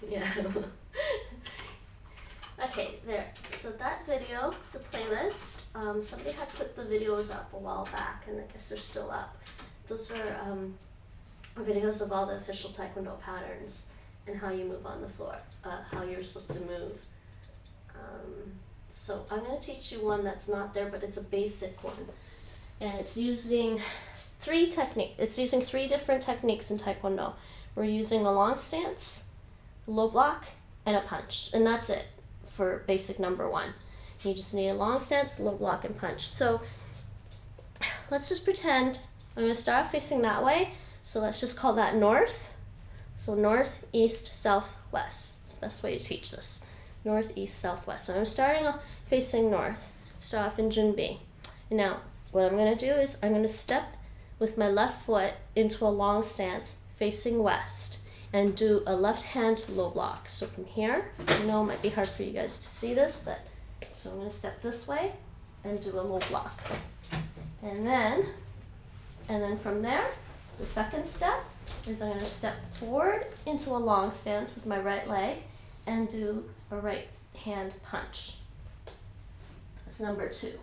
yeah. Okay, there. So that video is the playlist. Somebody had put the videos up a while back, and I guess they're still up. Those are videos of all the official Taekwondo patterns and how you move on the floor, how you're supposed to move. So I'm going to teach you one that's not there, but it's a basic one. And it's using three different techniques in Taekwondo. We're using a long stance, low block, and a punch. And that's it for basic number 1. You just need a long stance, low block, and punch. So let's just pretend I'm going to start off facing that way. So let's just call that north. So north, east, south, west. It's the best way to teach this. North, east, south, west. So I'm starting off facing north. Start off in Junbi. And now what I'm going to do is I'm going to step with my left foot into a long stance facing west and do a left hand low block. So from here, I know it might be hard for you guys to see this, but so I'm going to step this way and do a low block. And then from there, the second step is I'm going to step forward into a long stance with my right leg and do a right hand punch. That's number 2.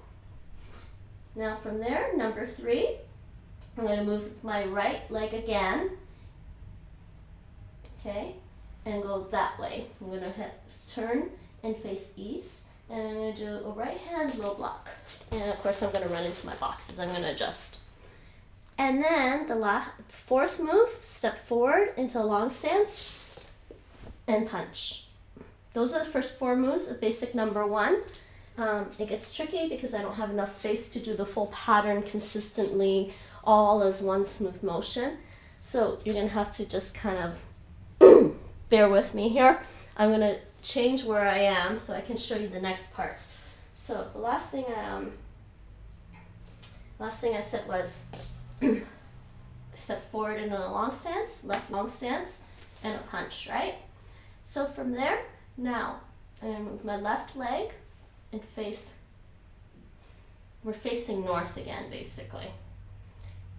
Now from there, number 3, I'm going to move my right leg again, okay, and go that way. I'm going to turn and face east, and I'm going to do a right hand low block. And of course I'm going to run into my boxes. I'm going to adjust. And then the fourth move, step forward into a long stance and punch. Those are the first 4 moves of basic number 1. It gets tricky because I don't have enough space to do the full pattern consistently, all as one smooth motion. So you're going to have to just kind of bear with me here. I'm going to change where I am so I can show you the next part. So the last thing I said was step forward into a long stance, left long stance, and a punch, right? So from there, now I'm going to move my left leg and we're facing north again basically.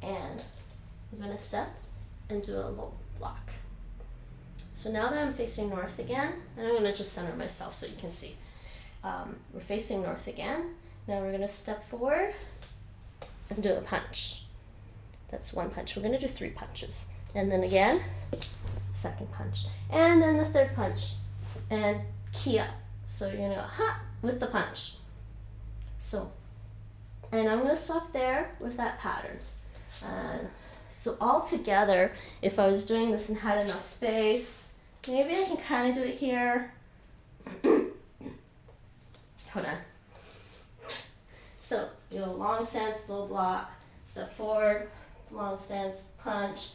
And I'm going to step and do a low block. So now that I'm facing north again, and I'm going to just center myself so you can see. We're facing north again. Now we're going to step forward and do a punch. That's 1 punch. We're going to do 3 punches. And then again, second punch. And then the third punch. And key up. So you're going to go ha with the punch. So, and I'm going to stop there with that pattern. So all together, if I was doing this and had enough space, maybe I can kind of do it here. Hold on. So, you know, long stance, low block, step forward, long stance, punch,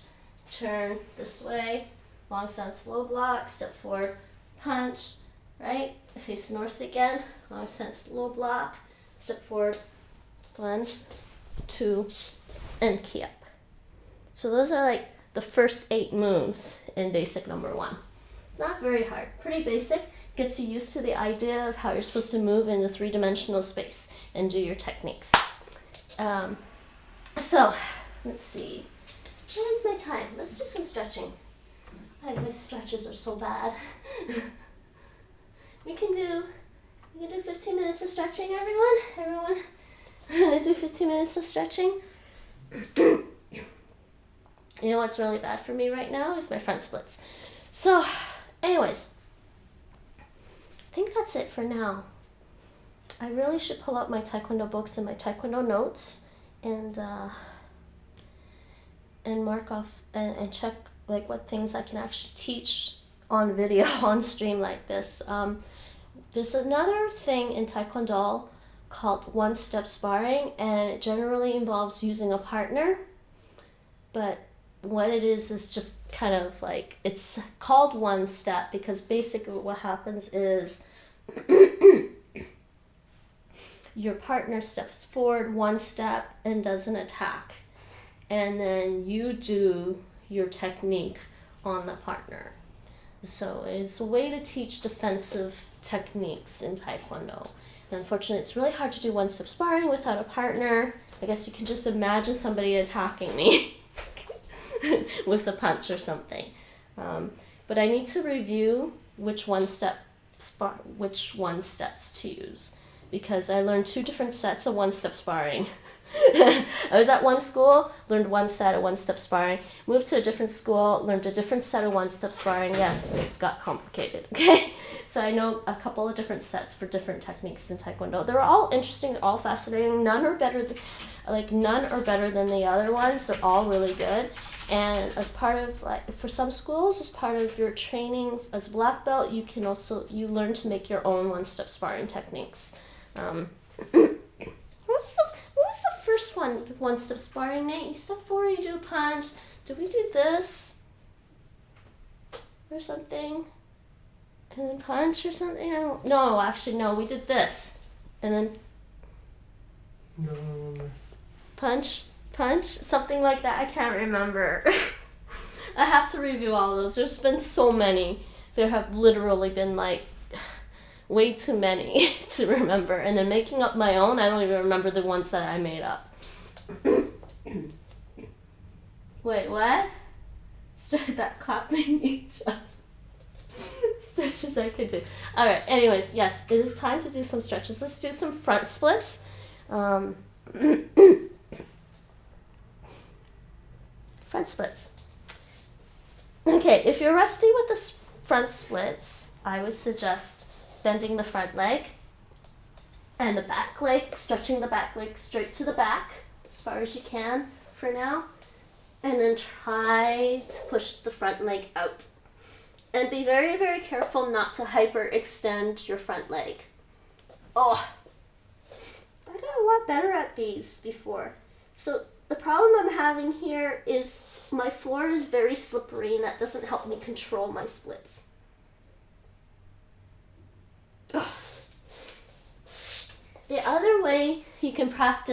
turn this way, long stance, low block, step forward, punch, right? Face north again, long stance, low block, step forward, 1, 2, and key up. So those are like the first 8 moves in basic number 1. Not very hard, pretty basic. Gets you used to the idea of how you're supposed to move in the 3-dimensional space and do your techniques. So, let's see. What is my time? Let's do some stretching. My stretches are so bad. We can do 15 minutes of stretching, everyone. I'm gonna do 15 minutes of stretching. You know what's really bad for me right now is my front splits. So, anyways, I think that's it for now. I really should pull out my Taekwondo books and my Taekwondo notes and mark off and check like what things I can actually teach on video on stream like this. There's another thing in Taekwondo called one-step sparring, and it generally involves using a partner, but what it is just kind of like, it's called one step because basically what happens is your partner steps forward 1 step and does an attack, and then you do your technique on the partner. So it's a way to teach defensive techniques in Taekwondo. And unfortunately, it's really hard to do one-step sparring without a partner. I guess you can just imagine somebody attacking me with a punch or something. But I need to review which one steps to use, because I learned 2 different sets of one-step sparring. I was at one school, learned 1 set of one-step sparring, moved to a different school, learned a different set of one-step sparring. Yes, it's got complicated, okay? So I know a couple of different sets for different techniques in Taekwondo. They're all interesting, all fascinating. None are better than the other ones. They're all really good. And as part of, like, for some schools, as part of your training as black belt, you can also, you learn to make your own one-step sparring techniques. What was the first one-step sparring, Nate? You step forward, you do a punch. Did we do this? Or something? And then punch or something? No, actually, no, we did this. And then Don't remember. punch. punch, something like that. I can't remember. I have to review all those. There's been so many. There have literally been like way too many to remember. And then making up my own, I don't even remember the ones that I made up. Wait, what? Start that clapping each other. Stretches I could do. Alright, anyways, yes, it is time to do some stretches. Let's do some front splits. Front splits. Okay, if you're rusty with the front splits, I would suggest bending the front leg and the back leg, stretching the back leg straight to the back as far as you can for now. And then try to push the front leg out. And be very, very careful not to hyperextend your front leg. Oh, I got a lot better at these before. So the problem I'm having here is my floor is very slippery and that doesn't help me control my splits. Ugh. The other way you can get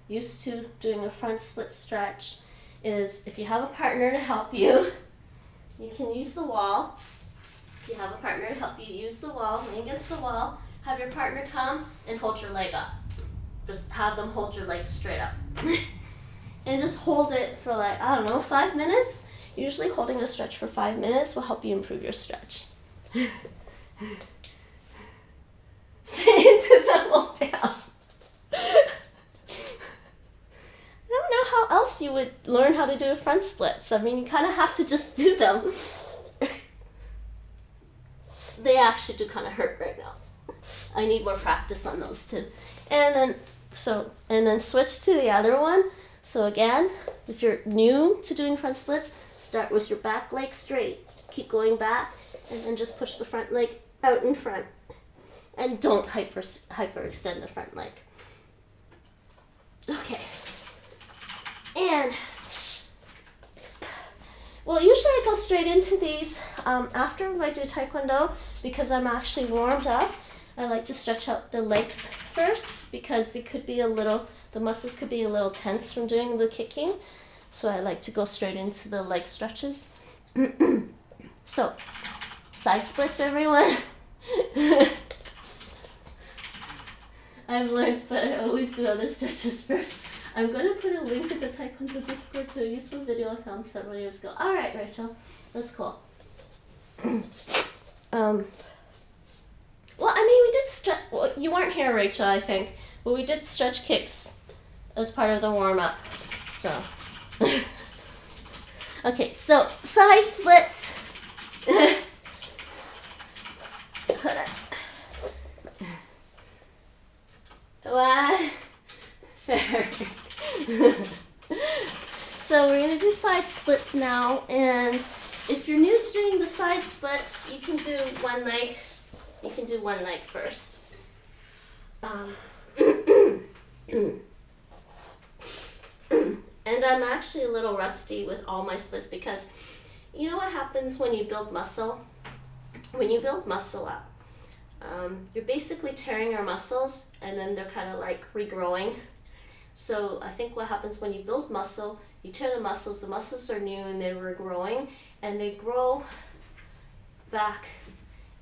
used to doing a front split stretch is if you have a partner to help you, you can use the wall. If you have a partner to help you, use the wall, lean against the wall, have your partner come and hold your leg up. Just have them hold your leg straight up. And just hold it for like, I don't know, 5 minutes. Usually holding a stretch for 5 minutes will help you improve your stretch. Straight into the hold down. I don't know how else you would learn how to do front splits. I mean, you kind of have to just do them. They actually do kind of hurt right now. I need more practice on those too. And then switch to the other one. So again, if you're new to doing front splits, start with your back leg straight. Keep going back, and then just push the front leg out in front. And don't hyperextend the front leg. Okay. And, well, usually I go straight into these after I do Taekwondo because I'm actually warmed up. I like to stretch out the legs first because the muscles could be a little tense from doing the kicking. So I like to go straight into the leg stretches. So, side splits, everyone. I've learned, but I always do other stretches first. I'm going to put a link in the Taekwondo Discord to a useful video I found several years ago. Alright, Rachel. That's cool. Well, I mean, we did stretch... Well, you weren't here, Rachel, I think. But we did stretch kicks as part of the warm-up. So... Okay, so side splits. What? Fair. So we're going to do side splits now, and if you're new to doing the side splits, you can do one leg. You can do one leg first. And I'm actually a little rusty with all my splits because you know what happens when you build muscle? When you build muscle up, you're basically tearing your muscles and then they're kind of like regrowing. So I think what happens when you build muscle, you tear the muscles are new and they're regrowing and they grow back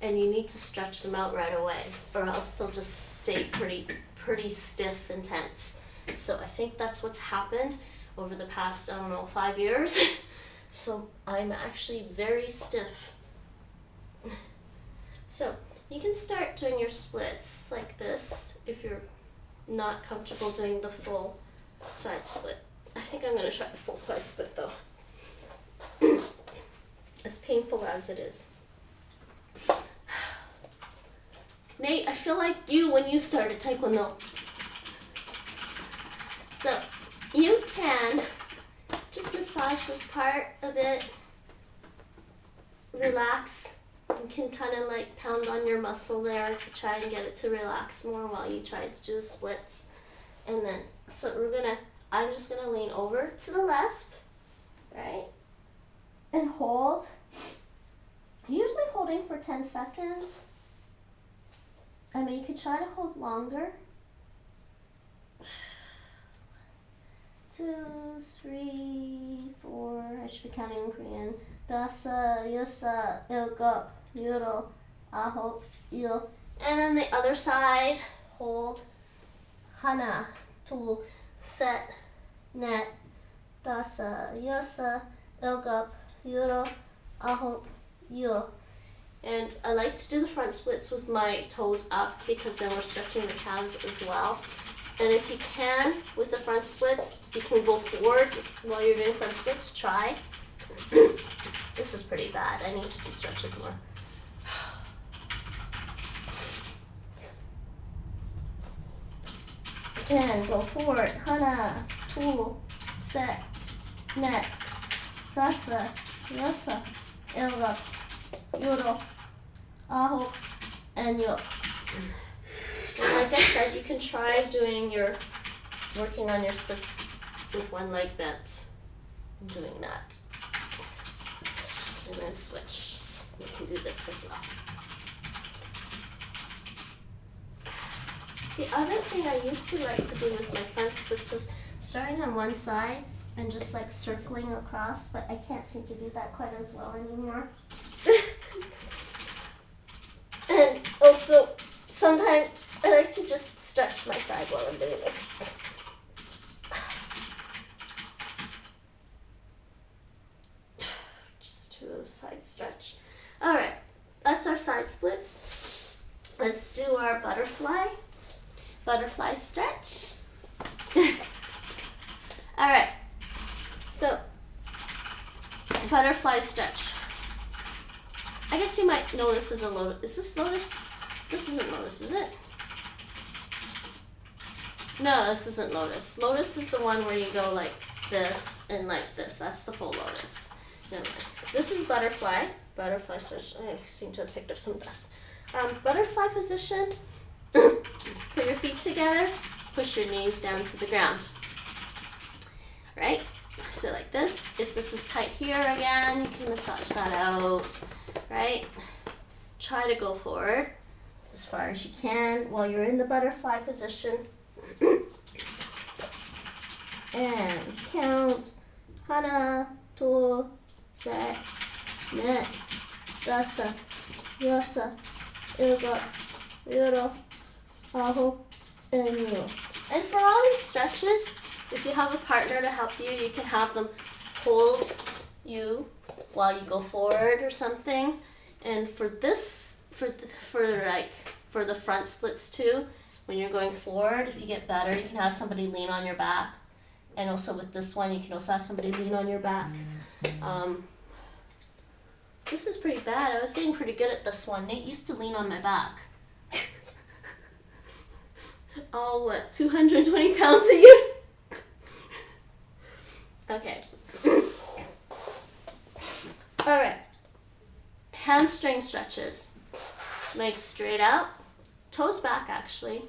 and you need to stretch them out right away or else they'll just stay pretty stiff and tense. So I think that's what's happened over the past, 5 years. So I'm actually very stiff. So you can start doing your splits like this if you're not comfortable doing the full side split. I think I'm going to try the full side split though. As painful as it is. Nate, I feel like you when you started Taekwondo. So you can just massage this part a bit, relax. You can kind of like pound on your muscle there to try and get it to relax more while you try to do the splits. And then, so I'm just gonna lean over to the left, right? And hold. Usually holding for 10 seconds. I mean, you could try to hold longer. 2, 3, 4. I should be counting in Korean. Dasa, yosa, ilgop, yoro, ahop, yo. And then the other side, hold. Hana, tu, set, net, dasa, yosa, ilgop, yoro, ahop, yo. And I like to do the front splits with my toes up because then we're stretching the calves as well. And if you can, with the front splits, if you can go forward while you're doing front splits, try. This is pretty bad. I need to do stretches more. Again, go forward. Hana, tu, set, net, dasa, yosa, ilga, yoro, aho, and yo. And like I said, you can try working on your splits with one leg bent. I'm doing that. And then switch. You can do this as well. The other thing I used to like to do with my front splits was starting on one side and just like circling across, but I can't seem to do that quite as well anymore. And also, sometimes I like to just stretch my side while I'm doing this. Just do a side stretch. Alright, that's our side splits. Let's do our butterfly stretch. Alright, so butterfly stretch. I guess you might know this is a lotus. Is this lotus? This isn't lotus, is it? No, this isn't lotus. Lotus is the one where you go like this and like this. That's the full lotus. Never mind. This is butterfly. Butterfly stretch. I seem to have picked up some dust. Butterfly position. Put your feet together. Push your knees down to the ground. Right? So like this. If this is tight here again, you can massage that out. Right? Try to go forward as far as you can while you're in the butterfly position. And count. Hana, tu, set, net, dasa, yosa, ilga, yoro, aho, and yo. And for all these stretches, if you have a partner to help you, you can have them hold you while you go forward or something. And for this, for the front splits too, when you're going forward, if you get better, you can have somebody lean on your back. And also with this one, you can also have somebody lean on your back. This is pretty bad. I was getting pretty good at this one. Nate used to lean on my back. All what, 220 pounds of you? Okay. All right. Hamstring stretches. Legs straight out. Toes back, actually.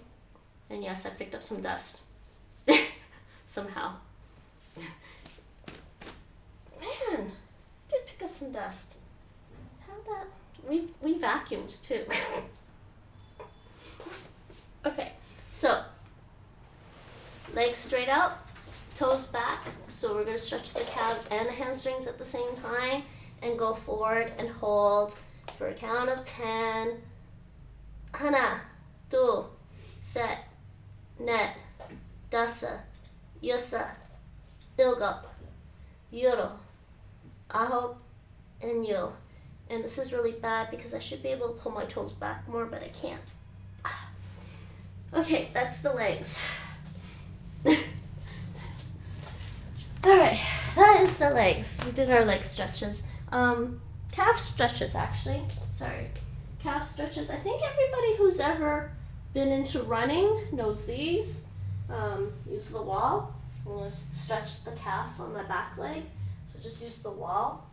And yes, I picked up some dust. Somehow. Man, I did pick up some dust. How'd that... We vacuumed, too. Okay, so legs straight out, toes back. So we're going to stretch the calves and the hamstrings at the same time and go forward and hold for a count of 10. Hana, tu, set, net, dasa, yosa, ilga, yoro, aho, and yo. And this is really bad because I should be able to pull my toes back more, but I can't. Okay, that's the legs. Alright, that is the legs. We did our leg stretches. Calf stretches, actually. Sorry. Calf stretches. I think everybody who's ever been into running knows these. Use the wall. I'm going to stretch the calf on my back leg. So just use the wall.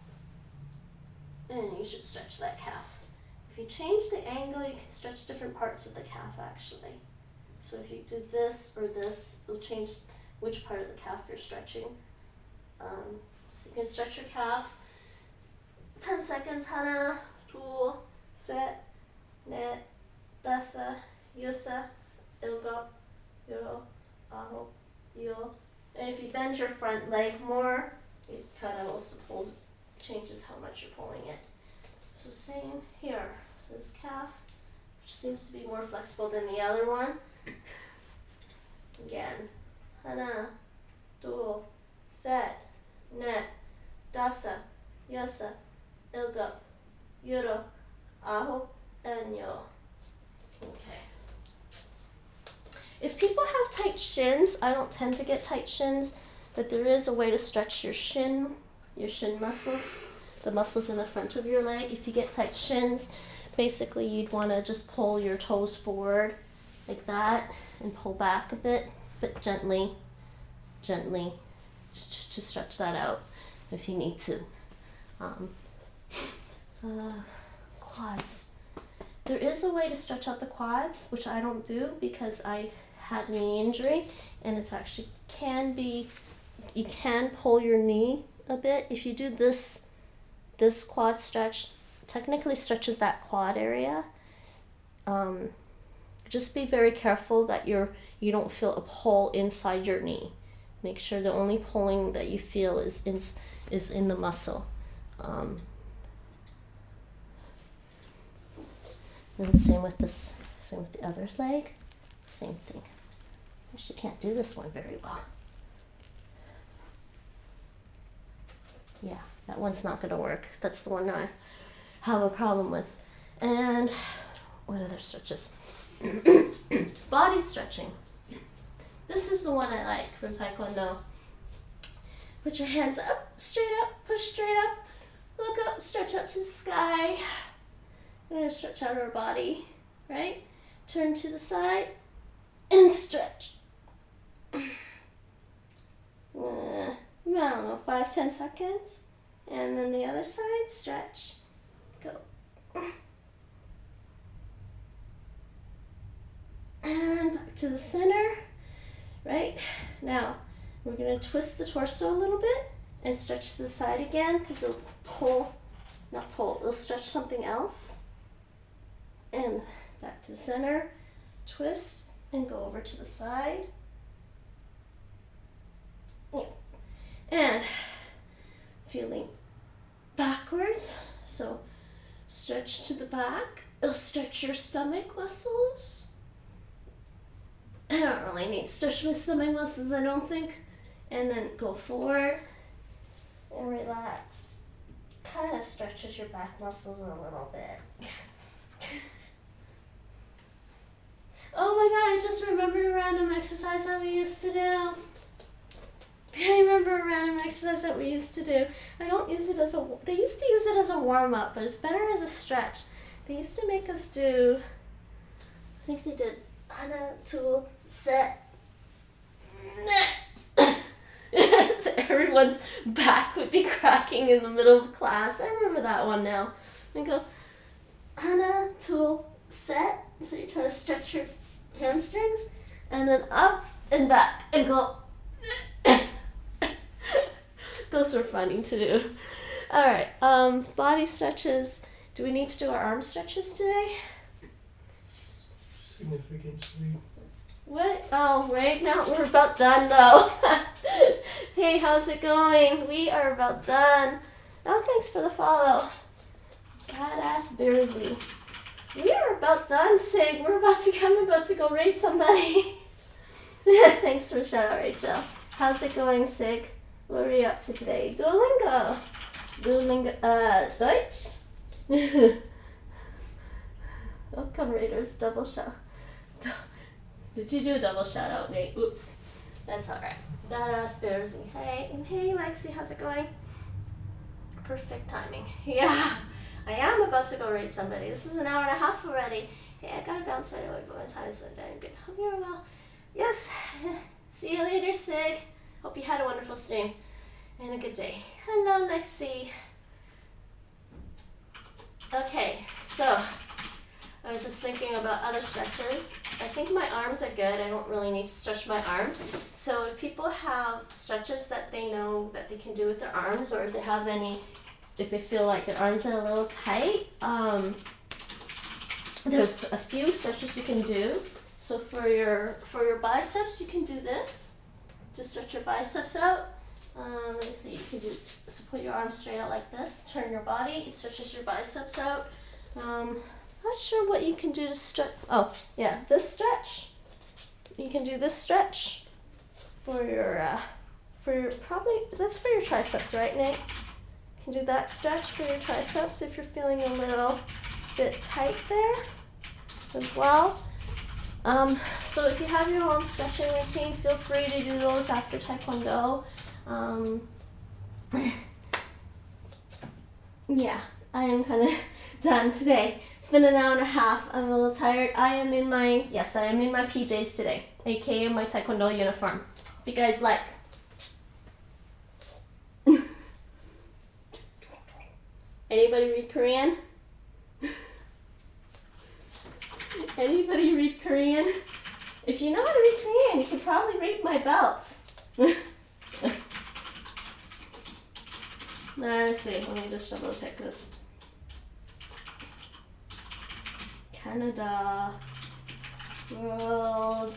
And you should stretch that calf. If you change the angle, you can stretch different parts of the calf, actually. So if you do this or this, it'll change which part of the calf you're stretching. So you can stretch your calf. 10 seconds. Hana, tu, set, net, dasa, yosa, ilga, yoro, aho, yo, And if you bend your front leg more, it kind of also changes how much you're pulling it. So same here, this calf, which seems to be more flexible than the other one. Again, hana, do, set, net, dasa, yasa, ilga, yuro, aho, and yo. Okay. If people have tight shins, I don't tend to get tight shins, but there is a way to stretch your shin muscles, the muscles in the front of your leg. If you get tight shins, basically you'd want to just pull your toes forward like that and pull back a bit, but gently, just to stretch that out if you need to. Quads. There is a way to stretch out the quads, which I don't do because I had a knee injury, and it's actually you can pull your knee a bit. If you do this quad stretch, technically stretches that quad area. Just be very careful that you don't feel a pull inside your knee. Make sure the only pulling that you feel is in the muscle. And the same with the other leg, same thing. I actually can't do this one very well. Yeah, that one's not gonna work. That's the one I have a problem with. And what other stretches? Body stretching. This is the one I like from Taekwondo. Put your hands up, push straight up, look up, stretch up to the sky. We're going to stretch out our body, right? Turn to the side and stretch. I don't know, 5-10 seconds. And then the other side, stretch. Go. And back to the center, right? Now, we're going to twist the torso a little bit and stretch to the side again because it'll it'll stretch something else. And back to the center, twist, and go over to the side. Yeah. And feeling backwards, so stretch to the back. It'll stretch your stomach muscles. I don't really need to stretch my stomach muscles, I don't think. And then go forward and relax. Kind of stretches your back muscles a little bit. Oh my god, I just remembered a random exercise that we used to do. I remember a random exercise that we used to do. I don't use it they used to use it as a warm-up, but it's better as a stretch. They used to make us do, I think they did, 1, 2, set, net. So everyone's back would be cracking in the middle of class. I remember that one now. And go, 1, 2, set. So you try to stretch your hamstrings, and then up and back, and go. Those are funny to do. All right, body stretches. Do we need to do our arm stretches today? Significantly. What? Oh, right now we're about done though. Hey, how's it going? We are about done. Oh, thanks for the follow. Badass Bearsy. We are about done, Sig. I'm about to go raid somebody. Thanks for the shout out, Rachel. How's it going, Sig? What are we up to today? Duolingo. Deutsch? Welcome, Raiders. Double shout. Did you do a double shout out, Nate? Oops. That's alright. Badass Bearsy. Hey, and hey, Lexi. How's it going? Perfect timing. Yeah. I am about to go raid somebody. This is an hour and a half already. Hey, I gotta bounce right away, but my time is done. Good. Hope you're well. Yes. See you later, Sig. Hope you had a wonderful stream and a good day. Hello, Lexi. Okay, so I was just thinking about other stretches. I think my arms are good. I don't really need to stretch my arms. So if people have stretches that they know that they can do with their arms, or if they have any, if they feel like their arms are a little tight, there's a few stretches you can do. So for your biceps, you can do this. Just stretch your biceps out. Let's see, you can do, so put your arms straight out like this, turn your body, it stretches your biceps out. Not sure what you can do to stretch, oh yeah, this stretch. You can do this stretch for your probably, that's for your triceps, right Nate? You can do that stretch for your triceps if you're feeling a little bit tight there as well. So if you have your own stretching routine, feel free to do those after Taekwondo. Yeah, I am kind of done today. It's been an hour and a half. I'm a little tired. I am in my PJs today, aka my Taekwondo uniform. Hope you guys like. Anybody read Korean? Anybody read Korean? If you know how to read Korean, you can probably read my belts. Let's see, let me just double check this. Canada, World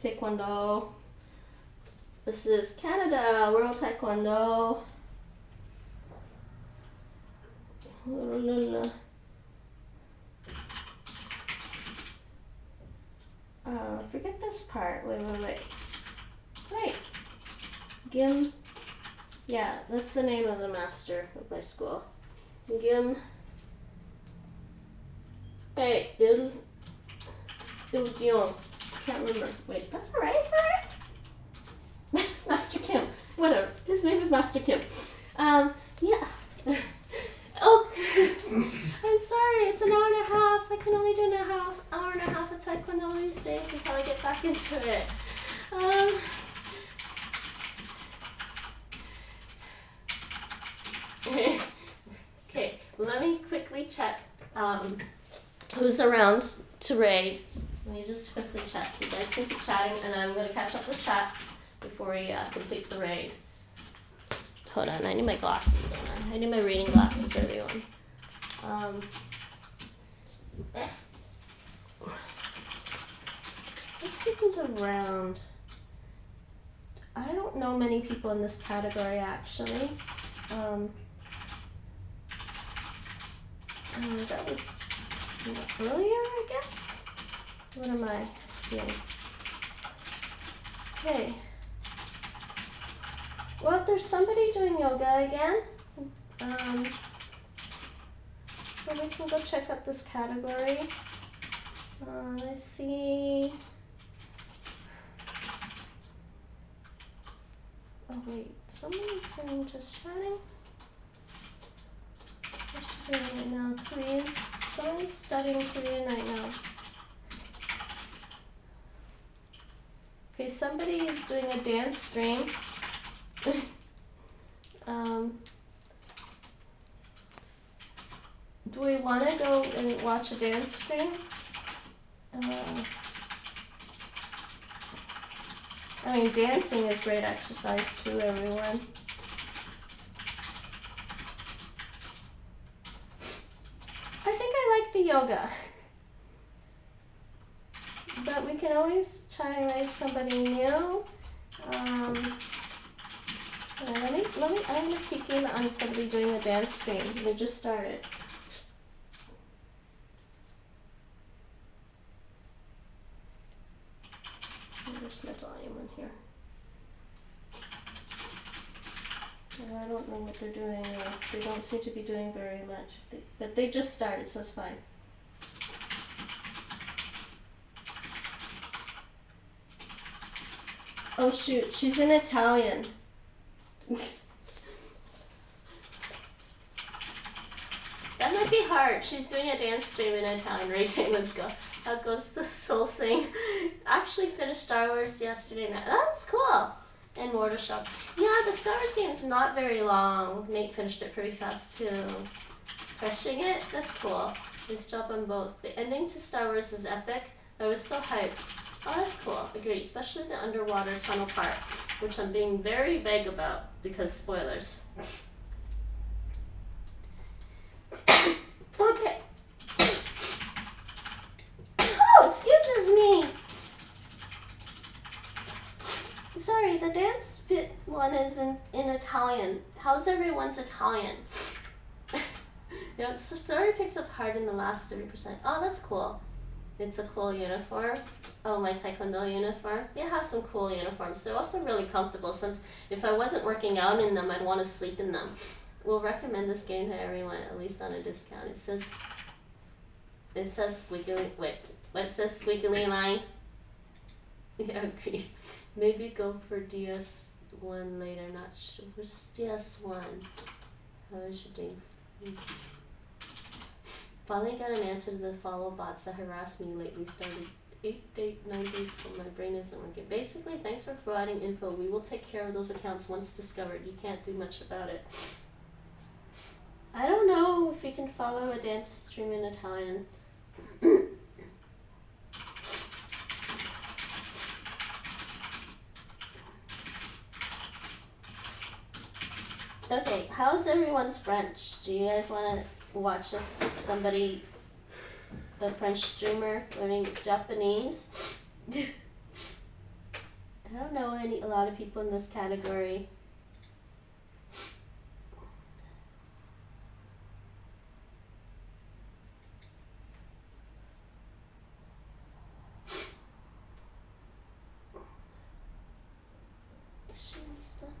Taekwondo. This is Canada, World Taekwondo. Forget this part. Wait. Gim. Yeah, that's the name of the master of my school. Gim. Hey, Il Gyeong. Can't remember. Wait, that's alright, is that right? Master Kim. Whatever. His name is Master Kim. Yeah. Oh, I'm sorry, it's an hour and a half. I can only do hour and a half of Taekwondo these days until I get back into it. Okay, let me quickly check who's around to raid. Let me just quickly check. You guys can keep chatting, and I'm going to catch up with chat before we complete the raid. Hold on, I need my glasses, don't I? I need my reading glasses, everyone. Let's see who's around. I don't know many people in this category, actually. That was earlier, I guess? What am I doing? Okay. Well, there's somebody doing yoga again. So we can go check out this category. I see. Oh wait, somebody's doing just chatting. What's she doing right now? Korean. Someone's studying Korean right now. Okay, somebody is doing a dance stream. Do we want to go and watch a dance stream? I mean, dancing is great exercise too, everyone. I think I like the yoga. But we can always try and raid somebody new. I'm gonna peek in on somebody doing a dance stream. They just started. Where's my volume in here? I don't know what they're doing. They don't seem to be doing very much. But they just started, so it's fine. Oh shoot, she's in Italian. That might be hard. She's doing a dance stream in Italian. Ray Jane, let's go. How goes the soul sing? Actually finished Star Wars yesterday night. That's cool. And Mortal Shots. Yeah, the Star Wars game is not very long. Nate finished it pretty fast too. Crushing it? That's cool. Nice job on both. The ending to Star Wars is epic. I was so hyped. Oh, that's cool. Agreed. Especially the underwater tunnel part, which I'm being very vague about because spoilers. Okay. Oh, excuses me. Sorry, the one is in Italian. How's everyone's Italian? Yep, story picks up hard in the last 30%. Oh, that's cool. It's a cool uniform. Oh, my Taekwondo uniform. They have some cool uniforms. They're also really comfortable. So if I wasn't working out in them, I'd want to sleep in them. We'll recommend this game to everyone, at least on a discount. It says squiggly, wait, what says squiggly line? Yeah, agree. Maybe go for DS1 later, not sure. Which DS1? How is your day? Finally got an answer to the follow bots that harassed me lately. Started 8 9 days ago. My brain isn't working. Basically, thanks for providing info. We will take care of those accounts once discovered. You can't do much about it. I don't know if you can follow a dance stream in Italian. Okay, how's everyone's French? Do you guys want to watch a French streamer learning Japanese? I don't know a lot of people in this category.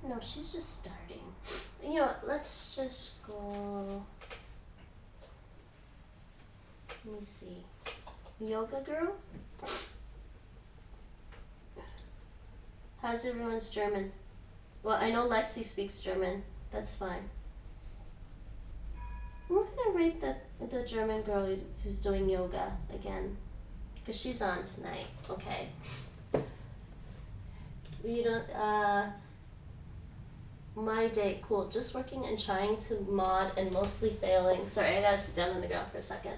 No, she's just starting. You know what, let's just go. Let me see. Yoga girl? How's everyone's German? Well, I know Lexi speaks German. That's fine. We're gonna rate the German girl who's doing yoga again. Because she's on tonight. Okay. We don't, my day, cool. Just working and trying to mod and mostly failing. Sorry, I gotta sit down on the ground for a second.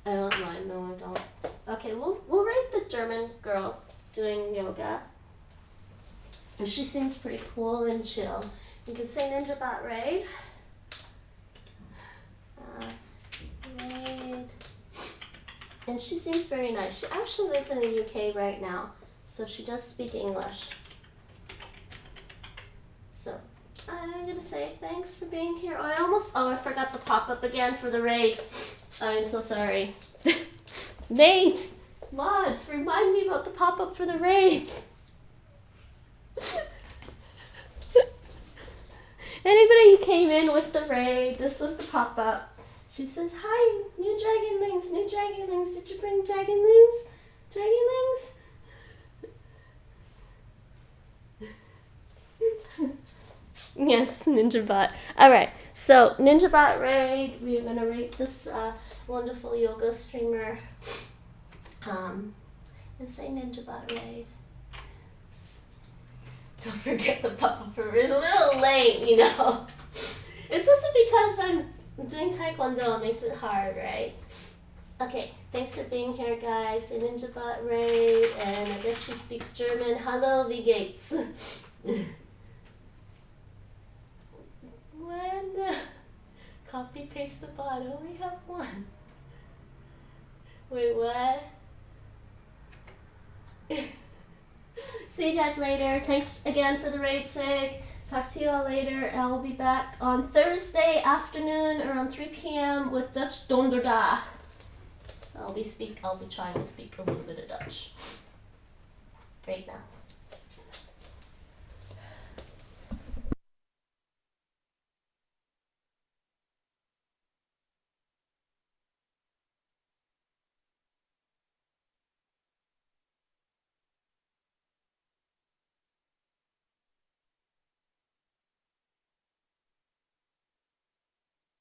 I don't mind. No, I don't. Okay, we'll rate the German girl doing yoga. And she seems pretty cool and chill. You can say Ninja Bot Raid. Raid. And she seems very nice. She actually lives in the UK right now, so she does speak English. So, I'm gonna say thanks for being here. I forgot the pop-up again for the raid. I'm so sorry. Nate! Mods, remind me about the pop-up for the raids. Anybody who came in with the raid, this was the pop-up. She says, hi, new dragonlings, new dragonlings. Did you bring dragonlings? Dragonlings? Yes, NinjaBot. Alright, so NinjaBot raid. We're gonna rate this wonderful yoga streamer. And say NinjaBot raid. Don't forget the pop-up for it's a little late, you know. It's also because I'm doing Taekwondo, it makes it hard, right? Okay, thanks for being here, guys. Say NinjaBot raid, and I guess she speaks German. Hello, wie geht's? When copy paste the bot, I only have one. Wait, what? See you guys later. Thanks again for the raid, Sig. Talk to you all later. I'll be back on Thursday afternoon around 3 p.m. with Dutch Donderdag. I'll be trying to speak a little bit of Dutch right now.